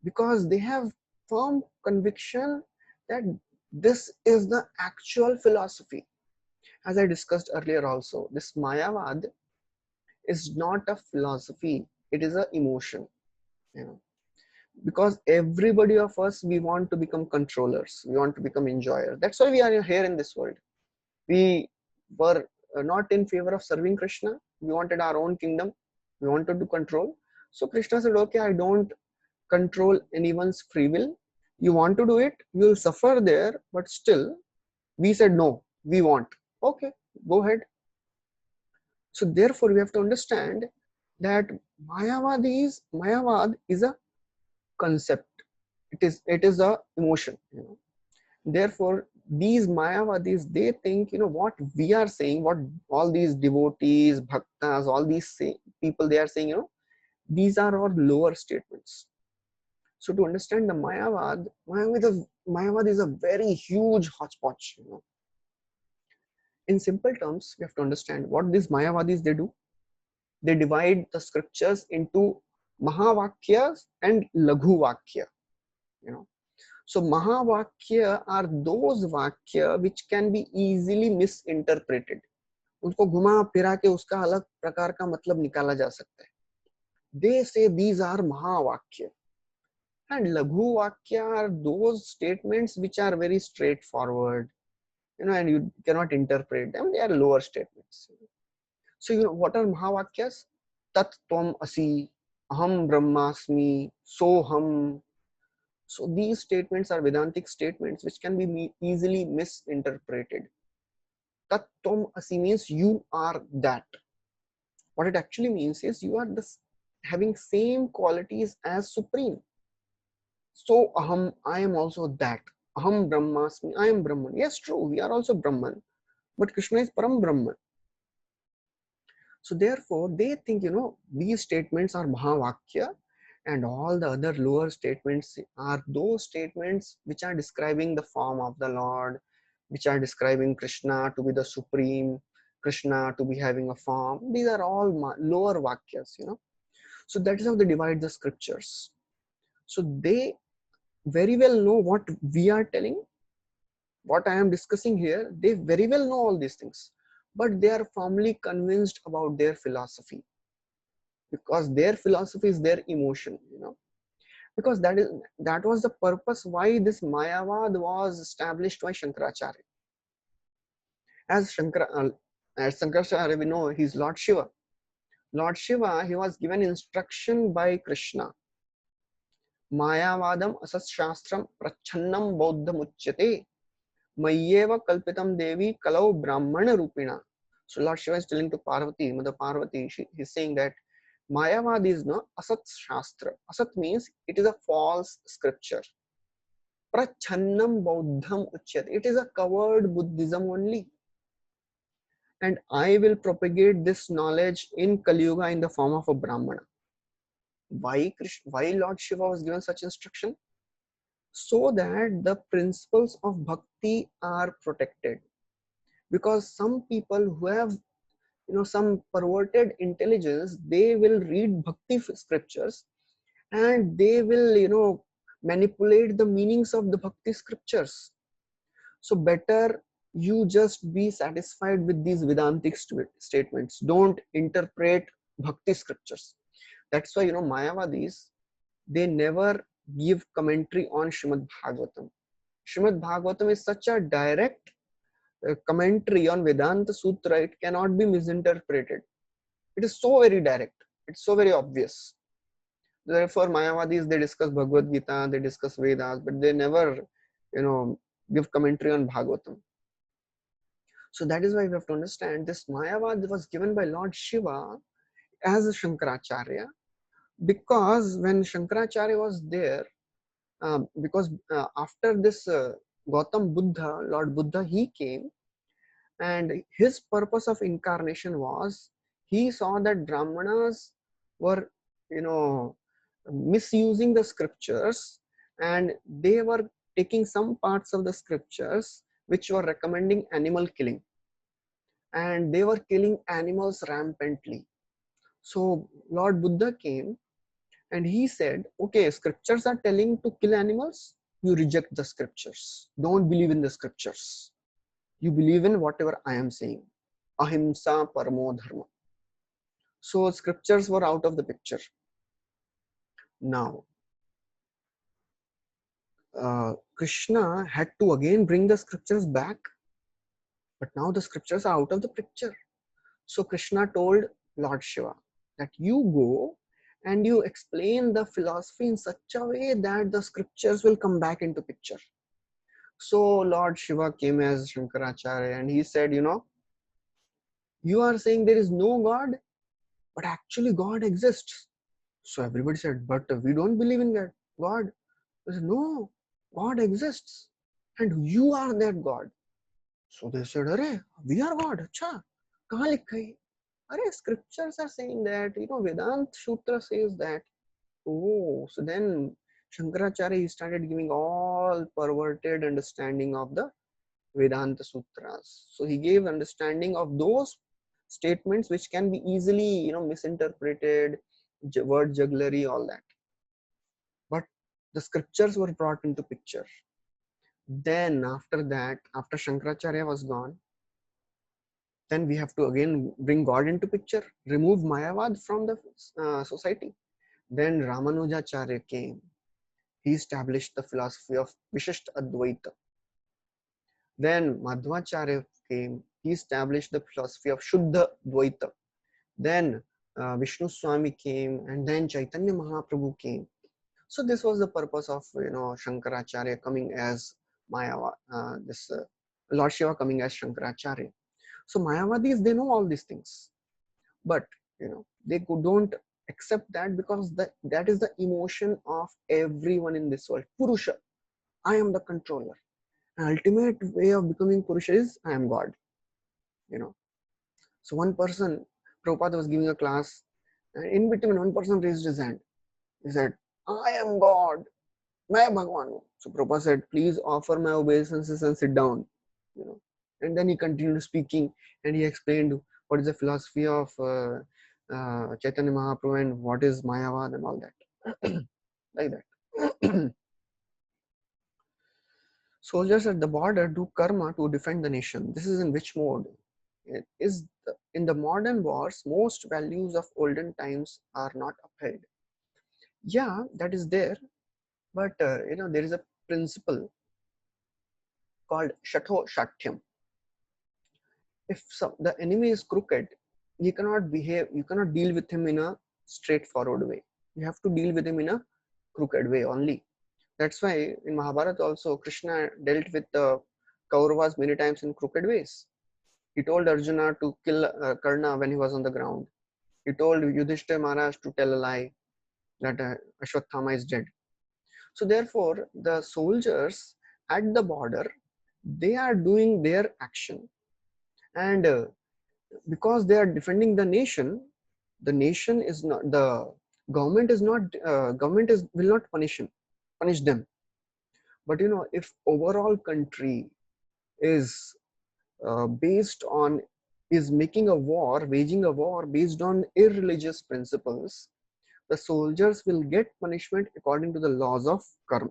because they have firm conviction that this is the actual philosophy. As I discussed earlier also, this Mayavad is not a philosophy, it is an emotion. Because everybody of us, we want to become controllers, we want to become enjoyers. That's why we are here in this world. We were not in favor of serving Krishna. We wanted our own kingdom, we wanted to control. So Krishna said, okay, I don't control anyone's free will. You want to do it, you will suffer there, but still we said no, we want. Okay, go ahead. So therefore we have to understand that Mayavad is a concept, it is a emotion. Therefore these Mayavadis, they think, what we are saying, what all these devotees, bhaktas, all these people, they are saying, These are all lower statements. So to understand the Mayavad is a very huge hodgepodge. In simple terms, we have to understand what these Mayavadis they do. They divide the scriptures into Mahavakyas and Laghu Vakya. So Mahavakya are those Vakya which can be easily misinterpreted. उनको घुमा फिरा के उसका अलग प्रकार का मतलब निकाला जा सकता है. They say these are Mahavakya. And Laghu Vakya are those statements which are very straightforward, and you cannot interpret them. They are lower statements. So, what are Mahavakyas? Tat Tvam Asi, Aham Brahmasmi, Soham. So, these statements are Vedantic statements which can be easily misinterpreted. Tat Tvam Asi means you are that. What it actually means is you are having same qualities as Supreme. So aham, I am also that. Aham Brahmasmi, I am Brahman. Yes, true, we are also Brahman. But Krishna is Param Brahman. So therefore, they think, these statements are Mahavakya, and all the other lower statements are those statements which are describing the form of the Lord, which are describing Krishna to be the Supreme, Krishna to be having a form. These are all lower Vakyas, So that is how they divide the scriptures. So they very well know what we are telling, what I am discussing here. They very well know all these things, but they are firmly convinced about their philosophy, because their philosophy is their emotion, because that was the purpose why this Mayavad was established by Shankaracharya. As Shankaracharya, we know he's Lord Shiva. Lord Shiva, he was given instruction by Krishna. Mayavadam asat shastram prachannam bauddham uchyate Mayyeva kalpitam devi kalau brahmana rupina. So Lord Shiva is telling to Parvati, Mother Parvati, he's saying that Mayavad is no asat shastra. Asat means it is a false scripture. Prachannam bauddham uchyate. It is a covered Buddhism only. And I will propagate this knowledge in Kali Yuga in the form of a Brahmana. Why Lord Shiva was given such instruction? So that the principles of bhakti are protected. Because some people who have some perverted intelligence, they will read bhakti scriptures and they will manipulate the meanings of the bhakti scriptures. So better you just be satisfied with these Vedantic statements. Don't interpret bhakti scriptures. That's why Mayavadis, they never give commentary on Srimad Bhagavatam. Srimad Bhagavatam is such a direct commentary on Vedanta Sutra. It cannot be misinterpreted. It is so very direct. It's so very obvious. Therefore, Mayavadis, they discuss Bhagavad Gita, they discuss Vedas, but they never, give commentary on Bhagavatam. So that is why we have to understand this Mayavad was given by Lord Shiva as a Shankaracharya, because when Shankaracharya was there, because after this Gautam Buddha, Lord Buddha, he came, and his purpose of incarnation was, he saw that Brahmanas were, misusing the scriptures, and they were taking some parts of the scriptures which were recommending animal killing, and they were killing animals rampantly. So Lord Buddha came and he said, okay, scriptures are telling to kill animals, you reject the scriptures. Don't believe in the scriptures. You believe in whatever I am saying. Ahimsa paramo dharma. So scriptures were out of the picture. Now, Krishna had to again bring the scriptures back, but now the scriptures are out of the picture. So Krishna told Lord Shiva that you go and you explain the philosophy in such a way that the scriptures will come back into picture. So Lord Shiva came as Shankaracharya and he said, you are saying there is no God, but actually God exists. So everybody said, but we don't believe in that God. They said, no, God exists and you are that God. So they said, Arey, we are God. Acha, kahan likha hai? Scriptures are saying that, Vedant Sutra says that. Oh, so then Shankaracharya, he started giving all perverted understanding of the Vedanta Sutras. So he gave understanding of those statements which can be easily, misinterpreted, word jugglery, all that. But the scriptures were brought into picture. Then after that, after Shankaracharya was gone, then we have to again bring God into picture, remove Mayavad from the society. Then Ramanujacharya came. He established the philosophy of Vishishta Advaita. Then Madhvacharya came. He established the philosophy of Shuddha Dvaita. Then Vishnu Swami came, and then Chaitanya Mahaprabhu came. So this was the purpose of Shankaracharya coming as Mayava, Lord Shiva coming as Shankaracharya. So Mayavadis, they know all these things, but they don't accept that, because that is the emotion of everyone in this world. Purusha, I am the controller. An ultimate way of becoming Purusha is I am God. So one person, Prabhupada was giving a class, and in between one person raised his hand. He said, I am God. Main Bhagwan hu. So Prabhupada said, please offer my obeisances and sit down. And then he continued speaking, and he explained what is the philosophy of Chaitanya Mahaprabhu and what is Mayavad and all that. Like that. Soldiers at the border do karma to defend the nation. This is in which mode? It is in the modern wars, most values of olden times are not upheld. Yeah, that is there, but there is a principle called Shatho Shatyam. If the enemy is crooked, you cannot deal with him in a straightforward way. You have to deal with him in a crooked way only. That's why in Mahabharata also Krishna dealt with the Kauravas many times in crooked ways. He told Arjuna to kill Karna when he was on the ground. He told Yudhishthira Maharaj to tell a lie that Ashwatthama is dead. So therefore, the soldiers at the border, they are doing their action, and because they are defending the nation is not, the government is not, will not punish them. But if overall country is based on, is making a war, waging a war based on irreligious principles, the soldiers will get punishment according to the laws of karma.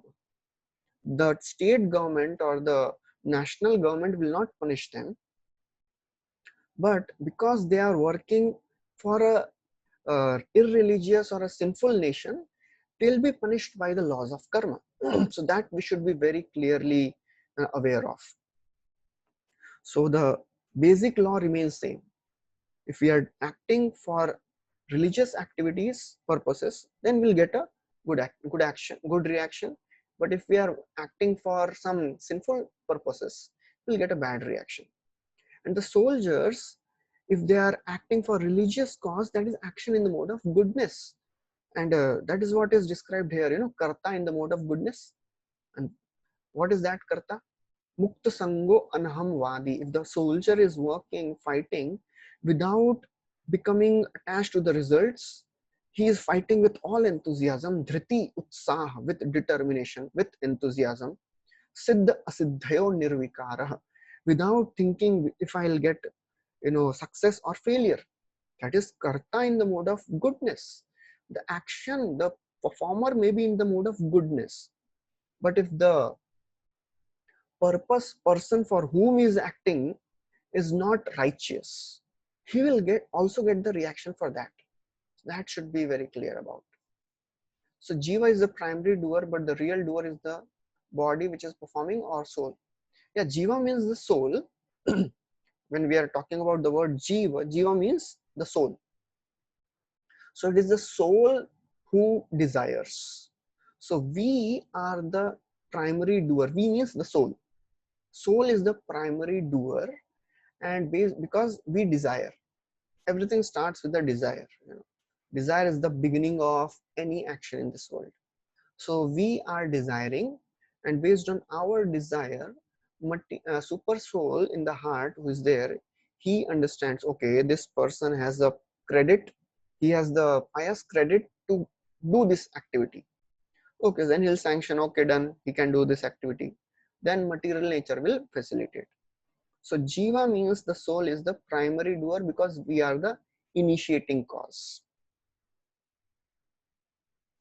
The state government or the national government will not punish them, but because they are working for a irreligious or a sinful nation, they'll be punished by the laws of karma. So that we should be very clearly aware of. So the basic law remains same. If we are acting for religious activities purposes, then we'll get a good reaction. But if we are acting for some sinful purposes, we'll get a bad reaction. And the soldiers, if they are acting for religious cause, that is action in the mode of goodness, and that is what is described here. Karta in the mode of goodness. And what is that karta? Mukta sango anham vadi. If the soldier is working, fighting without becoming attached to the results, he is fighting with all enthusiasm, dhriti utsaha, with determination, with enthusiasm, siddha asiddhayo nirvikara, without thinking if I'll get success or failure. That is karta in the mode of goodness. The action, the performer may be in the mode of goodness, but if the person for whom he is acting is not righteous, he will also get the reaction for that. That should be very clear about. So jiva is the primary doer, but the real doer is the body which is performing, or soul. Yeah, jiva means the soul. When we are talking about the word jiva means the soul. So it is the soul who desires. So we are the primary doer. We means the soul. Soul is the primary doer, and because we desire. Everything starts with the desire. Desire is the beginning of any action in this world. So we are desiring, and based on our desire, super soul in the heart who is there, he understands, okay, this person has the credit, he has the pious credit to do this activity. Okay, then he'll sanction, okay, done, he can do this activity. Then material nature will facilitate. So Jiva means the soul is the primary doer because we are the initiating cause.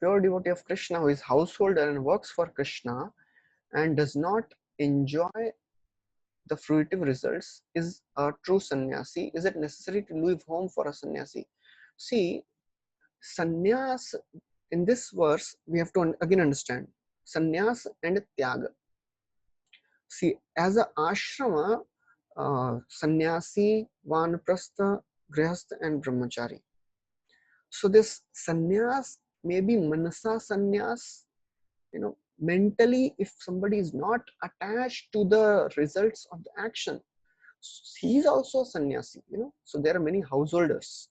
Pure devotee of Krishna who is householder and works for Krishna and does not enjoy the fruitive results is a true sannyasi. Is it necessary to leave home for a sannyasi? See, sannyas in this verse we have to again understand sannyas and tyaga. See, as a ashrama, sannyasi, vanaprastha, grihastha, and brahmachari. So this sannyas may be manasa sannyas, mentally, if somebody is not attached to the results of the action, he is also a sannyasi, So there are many householders,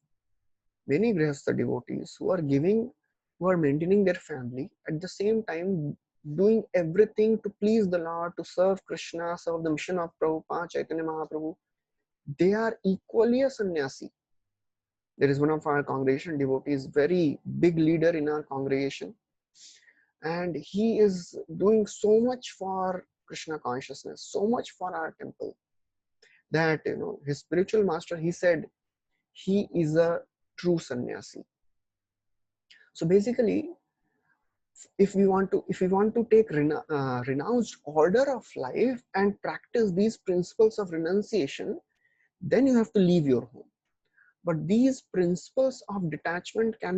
many grihastha devotees who are maintaining their family, at the same time doing everything to please the Lord, to serve Krishna, serve the mission of Prabhupada, Chaitanya Mahaprabhu. They are equally a sannyasi. There is one of our congregation devotees, very big leader in our congregation, and he is doing so much for Krishna consciousness, so much for our temple, that his spiritual master, he said he is a true sannyasi. So basically, if we want to take renounced order of life and practice these principles of renunciation, then you have to leave your home. But these principles of detachment can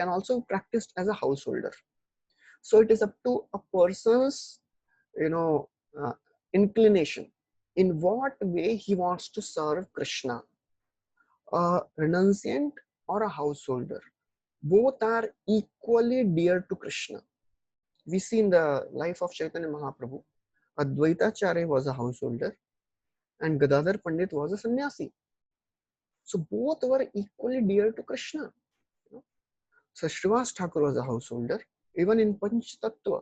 also be practiced as a householder. So it is up to a person's uh, inclination, in what way he wants to serve Krishna. A renunciant or a householder, both are equally dear to Krishna. We see in the life of Chaitanya Mahaprabhu, Advaitacharya was a householder and Gadadhar Pandit was a sannyasi. So both were equally dear to Krishna. So Srivas Thakur was a householder. Even in Panch Tattva,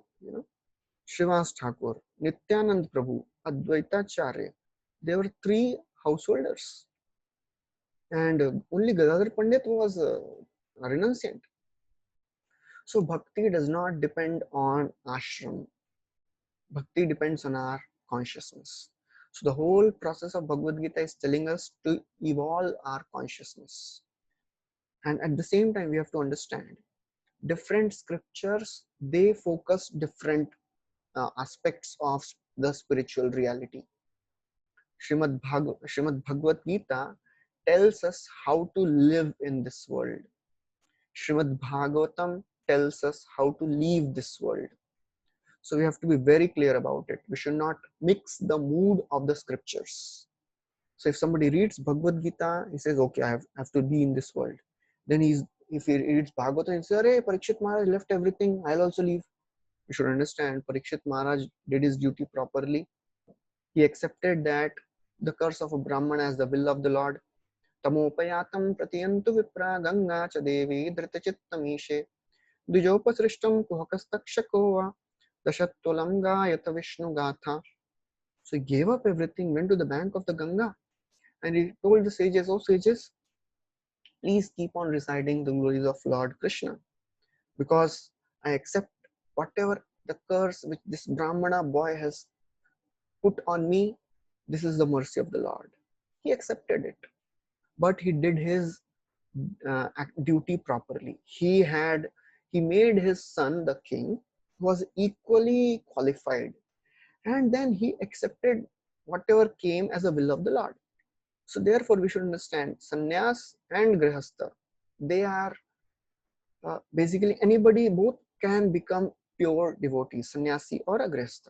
Srivas Thakur, Nityanand Prabhu, Advaitacharya, they were three householders. And only Gadadhar Pandit was a renunciant. So bhakti does not depend on ashram. Bhakti depends on our consciousness. So the whole process of Bhagavad Gita is telling us to evolve our consciousness. And at the same time, we have to understand different scriptures, they focus different aspects of the spiritual reality. Srimad Bhagavad Gita tells us how to live in this world. Srimad Bhagavatam tells us how to leave this world. So we have to be very clear about it. We should not mix the mood of the scriptures. So if somebody reads Bhagavad Gita, he says, okay, I have to be in this world. Then if he reads Bhagavatam, he says, hey, Parikshit Maharaj left everything, I'll also leave. You should understand, Parikshit Maharaj did his duty properly. He accepted that the curse of a Brahman as the will of the Lord. Tamopayatam pratiyantu vipra ganga cha devi dhritachittameshe Dijopasrishtam kuhakastakshakova dashatulanga yata Vishnu gatha. So he gave up everything, went to the bank of the Ganga, and he told the sages, oh sages, please keep on reciting the glories of Lord Krishna, because I accept whatever the curse which this Brahmana boy has put on me. This is the mercy of the Lord. He accepted it, but he did his duty properly. He made his son the king, who was equally qualified, and then he accepted whatever came as a will of the Lord. So therefore we should understand sannyas and grihastha, they are basically anybody, both can become pure devotees, sannyasi or a grihastha.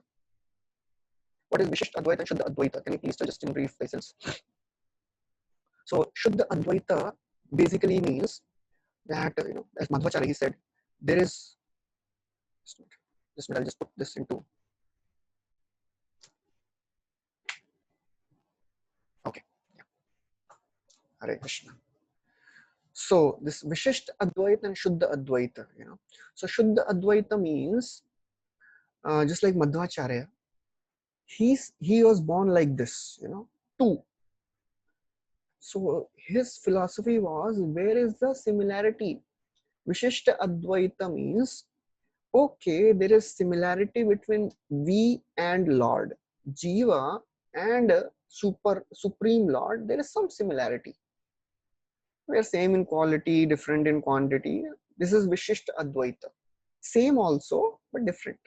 What is Vishisht Advaita and Shuddha Advaita? Can you please tell just in brief basis? So Shuddha Advaita basically means that, as Madhvacharya he said, there is, I'll just put this into, okay, yeah. Hare Krishna. So this Vishisht Advaita and Shuddha Advaita, So Shuddha Advaita means, just like Madhvacharya, he was born like this, two. So his philosophy was, where is the similarity? Vishishta Advaita means, okay, there is similarity between we and Lord. Jiva and Supreme Lord, there is some similarity. We are same in quality, different in quantity. This is Vishishta Advaita. Same also, but different.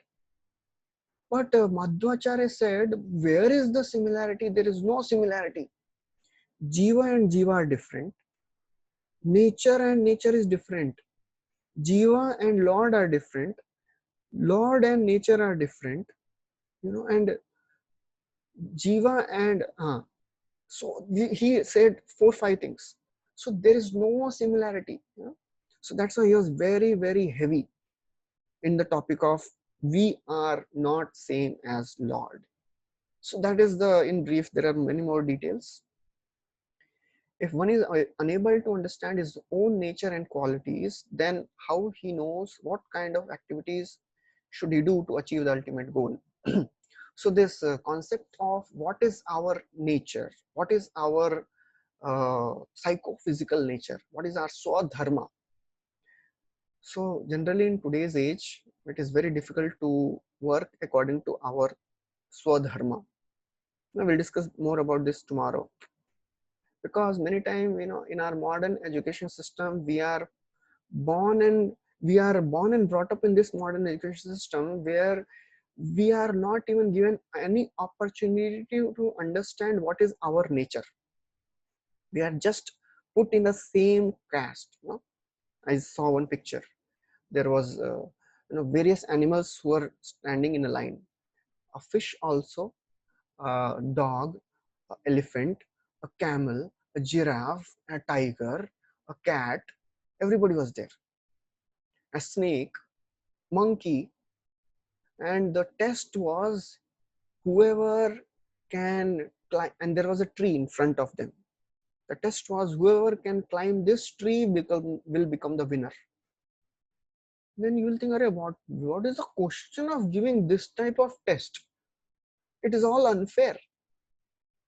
But Madhvacharya said, where is the similarity? There is no similarity. Jiva and Jiva are different. Nature and nature is different. Jiva and Lord are different. Lord and nature are different. And Jiva and so he said 4 5 things. So there is no similarity. So that's why he was very very heavy in the topic of we are not same as Lord. So that is the in brief. There are many more details. If one is unable to understand his own nature and qualities, then how he knows what kind of activities should he do to achieve the ultimate goal? So this concept of what is our nature, what is our psychophysical nature, what is our swadharma. So generally in today's age, it is very difficult to work according to our swadharma. We'll discuss more about this tomorrow, because many times in our modern education system born and we are born and brought up in this modern education system where we are not even given any opportunity to understand what is our nature. We are just put in the same caste. I saw one picture. There was various animals who were standing in a line. A fish also, a dog, an elephant, a camel, a giraffe, a tiger, a cat. Everybody was there. A snake, monkey. And the test was, whoever can climb, and there was a tree in front of them. The test was, whoever can climb this tree will become the winner. Then you will think, what is the question of giving this type of test? It is all unfair.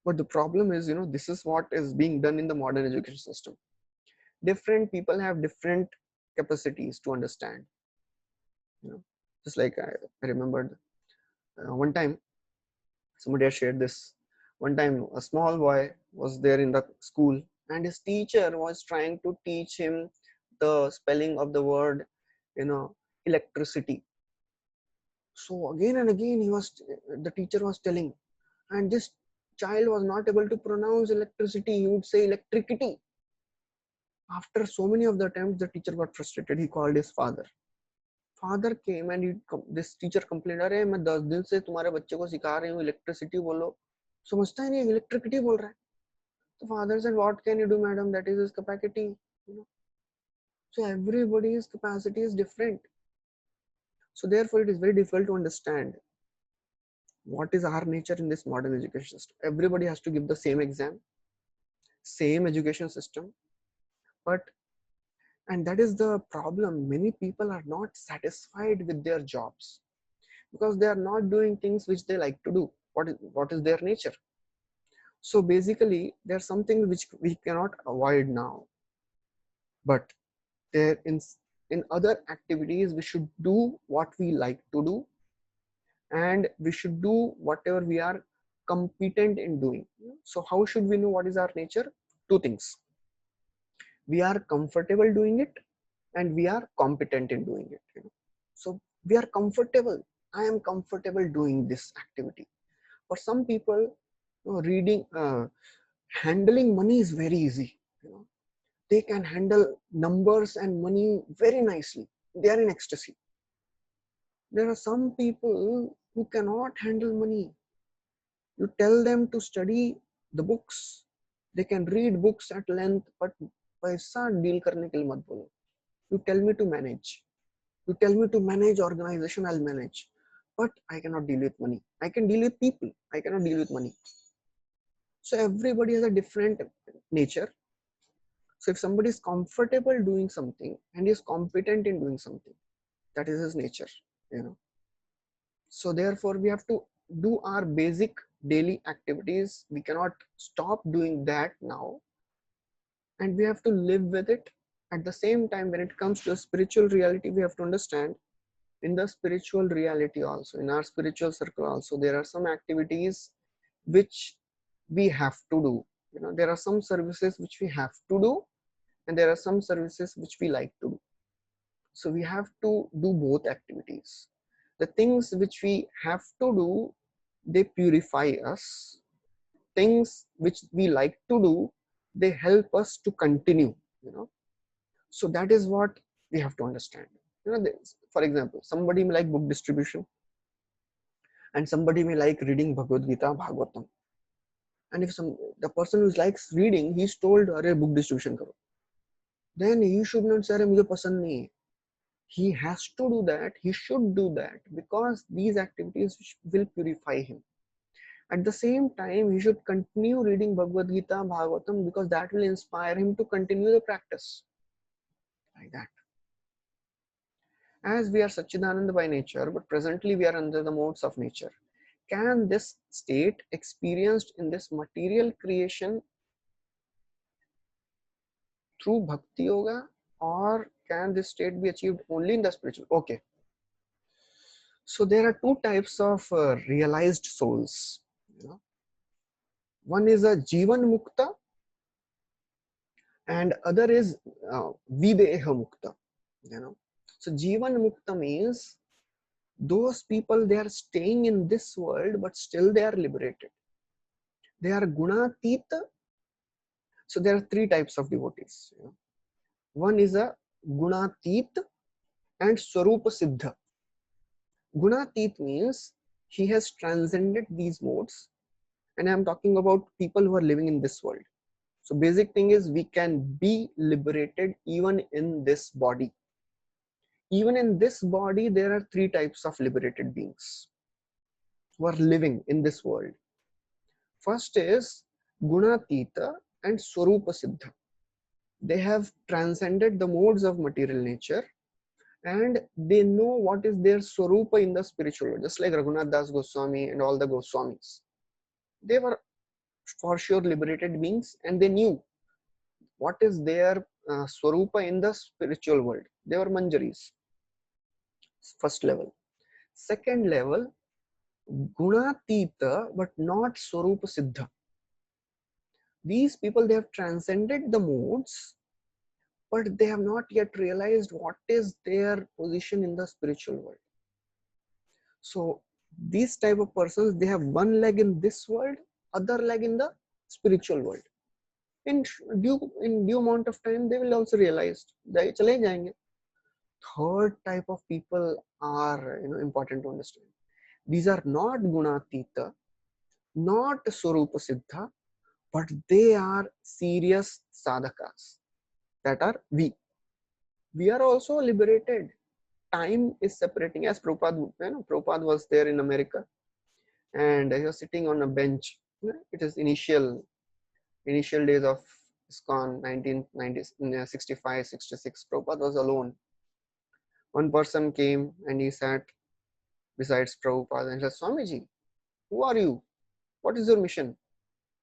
But the problem is, this is what is being done in the modern education system. Different people have different capacities to understand. Just like I remembered one time somebody had shared this. One time a small boy was there in the school, and his teacher was trying to teach him the spelling of the word, electricity. So again and again the teacher was telling, and this child was not able to pronounce electricity. He would say electricity. After so many of the attempts, the teacher got frustrated. He called his father. Father came and this teacher complained, अरे मैं 10 दिन से तुम्हारे बच्चे को सिखा रही हूँ इलेक्ट्रिसिटी बोलो, समझता ही नहीं, इलेक्ट्रिसिटी बोल रहा है. So father said, what can you do, madam? That is his capacity. So everybody's capacity is different. So therefore it is very difficult to understand what is our nature in this modern education system. Everybody has to give the same exam, same education system, and that is the problem. Many people are not satisfied with their jobs because they are not doing things which they like to do. What is their nature? So basically there's something which we cannot avoid now, but there in other activities we should do what we like to do, and we should do whatever we are competent in doing. So how should we know what is our nature? Two things: we are comfortable doing it, and we are competent in doing it. So we are comfortable. I am comfortable doing this activity. For some people, reading handling money is very easy. They can handle numbers and money very nicely. They are in ecstasy. There are some people who cannot handle money. You tell them to study the books, they can read books at length, but पैसा deal करने के लिए मत बोलो. You tell me to manage. You tell me to manage organization, I'll manage. But I cannot deal with money. I can deal with people. I cannot deal with money. So everybody has a different nature. So if somebody is comfortable doing something and is competent in doing something, that is his nature. So therefore we have to do our basic daily activities. We cannot stop doing that now. and we have to live with it. At the same time, when it comes to spiritual reality, we have to understand in the spiritual reality also, in our spiritual circle also, there are some activities which we have to do. There are some services which we have to do, and there are some services which we like to do. So we have to do both activities. The things which we have to do, they purify us. Things which we like to do, they help us to continue. So that is what we have to understand. For example, somebody may like book distribution, and somebody may like reading Bhagavad Gita, Bhagavatam. And if the person who likes reading, he's told, "Arey book distribution karo," then he should not say, "Arey mujhe pasand nahi hai." He has to do that. He should do that because these activities will purify him. At the same time, he should continue reading Bhagavad Gita, Bhagavatam, because that will inspire him to continue the practice. Like that. As we are Satchidananda by nature, but presently we are under the modes of nature. Can this state experienced in this material creation through bhakti yoga, or can this state be achieved only in the spiritual? Okay. So there are two types of realized souls. One is a Jivan Mukta and other is Videha Mukta. So Jivan Mukta means those people, they are staying in this world but still they are liberated. They are Gunatita. So there are three types of devotees. One is a Gunatit and Swarupa Siddha. Gunatit means he has transcended these modes, and I am talking about people who are living in this world. So basic thing is we can be liberated even in this body. Even in this body, there are three types of liberated beings who are living in this world. First is Gunatita and Swarupa Siddha. They have transcended the modes of material nature and they know what is their Swarupa in the spiritual world, just like Raghunath Das Goswami and all the Goswamis. They were for sure liberated beings and they knew what is their Swarupa in the spiritual world. They were Manjaris. First level. Second level, Gunatita but not Swarupa Siddha. These people, they have transcended the modes, but they have not yet realized what is their position in the spiritual world. So these type of persons, they have one leg in this world, other leg in the spiritual world. In due amount of time, they will also realize they chale jayenge. Third type of people are important to understand. These are not Gunatita, not Swarupa Siddha, but they are serious sadhakas. That are we. We are also liberated. Time is separating. As Prabhupada was there in America, and he was sitting on a bench. It is initial days of ISKCON, 1965, 66. Prabhupada was alone. One person came and he sat besides Prabhupada and said, "Swamiji, who are you? What is your mission?"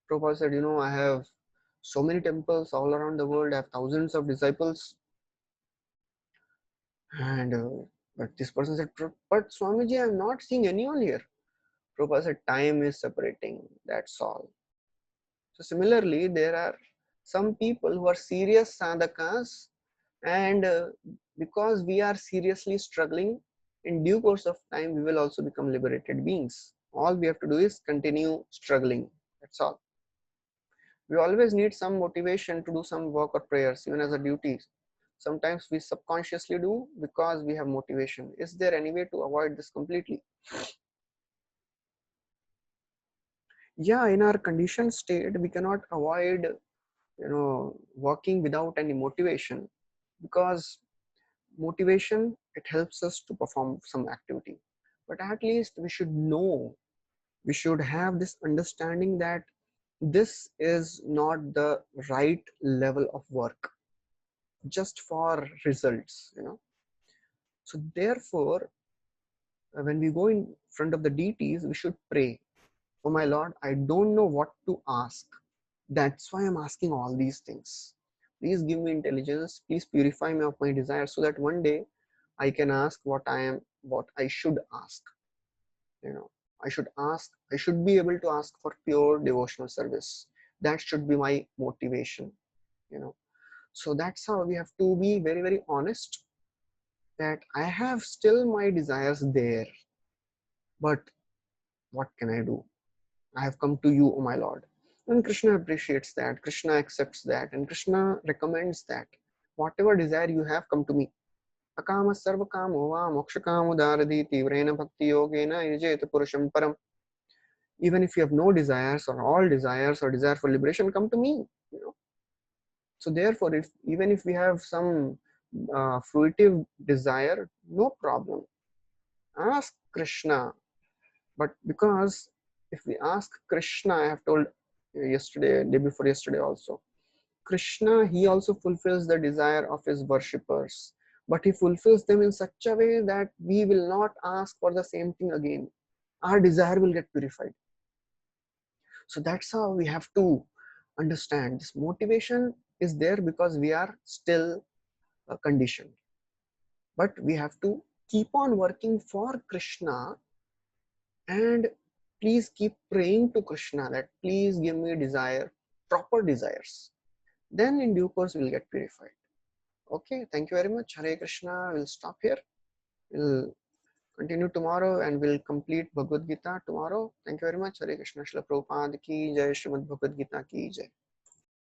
Prabhupada said, "I have so many temples all around the world. I have thousands of disciples." And but this person said, "But Swamiji, I am not seeing anyone here." Prabhupada said, "Time is separating. That's all." So similarly, there are some people who are serious sadhakas, and because we are seriously struggling, in due course of time, we will also become liberated beings. All we have to do is continue struggling. That's all. We always need some motivation to do some work or prayers, even as a duty. Sometimes we subconsciously do because we have motivation. Is there any way to avoid this completely? Yeah, in our conditioned state, we cannot avoid working without any motivation, because motivation, it helps us to perform some activity, but at least we should know, we should have this understanding that this is not the right level of work just for results. So therefore, when we go in front of the deities, we should pray, "Oh my Lord, I don't know what to ask. That's why I'm asking all these things. Please give me intelligence. Please purify me of my desires so that one day I can ask what I should ask. You know, I should ask, I should be able to ask for pure devotional service. That should be my motivation, you know. So that's how we have to be very, very honest that I have still my desires there, but what can I do? I have come to you, O my Lord. And Krishna appreciates that, Krishna accepts that, and Krishna recommends that. Whatever desire you have, come to me. Akama sarva kamo va moksha kamo daradi tivrena bhakti yogena yajeta purusham param. Even if you have no desires or all desires or desire for liberation, come to me. You know. So therefore, if even if we have some fruitive desire, no problem. Ask Krishna. But because if we ask Krishna, I have told yesterday, day before yesterday also, Krishna, he also fulfills the desire of his worshippers. But he fulfills them in such a way that we will not ask for the same thing again. Our desire will get purified. So that's how we have to understand this motivation is there because we are still conditioned. But we have to keep on working for Krishna and please keep praying to Krishna that please give me desire, proper desires. Then in due course we'll get purified. Okay, thank you very much. Hare Krishna. We'll stop here. We'll continue tomorrow and we'll complete Bhagavad Gita tomorrow. Thank you very much. Hare Krishna. Srila Prabhupada ki jai. Srimad Bhagavad Gita ki jai.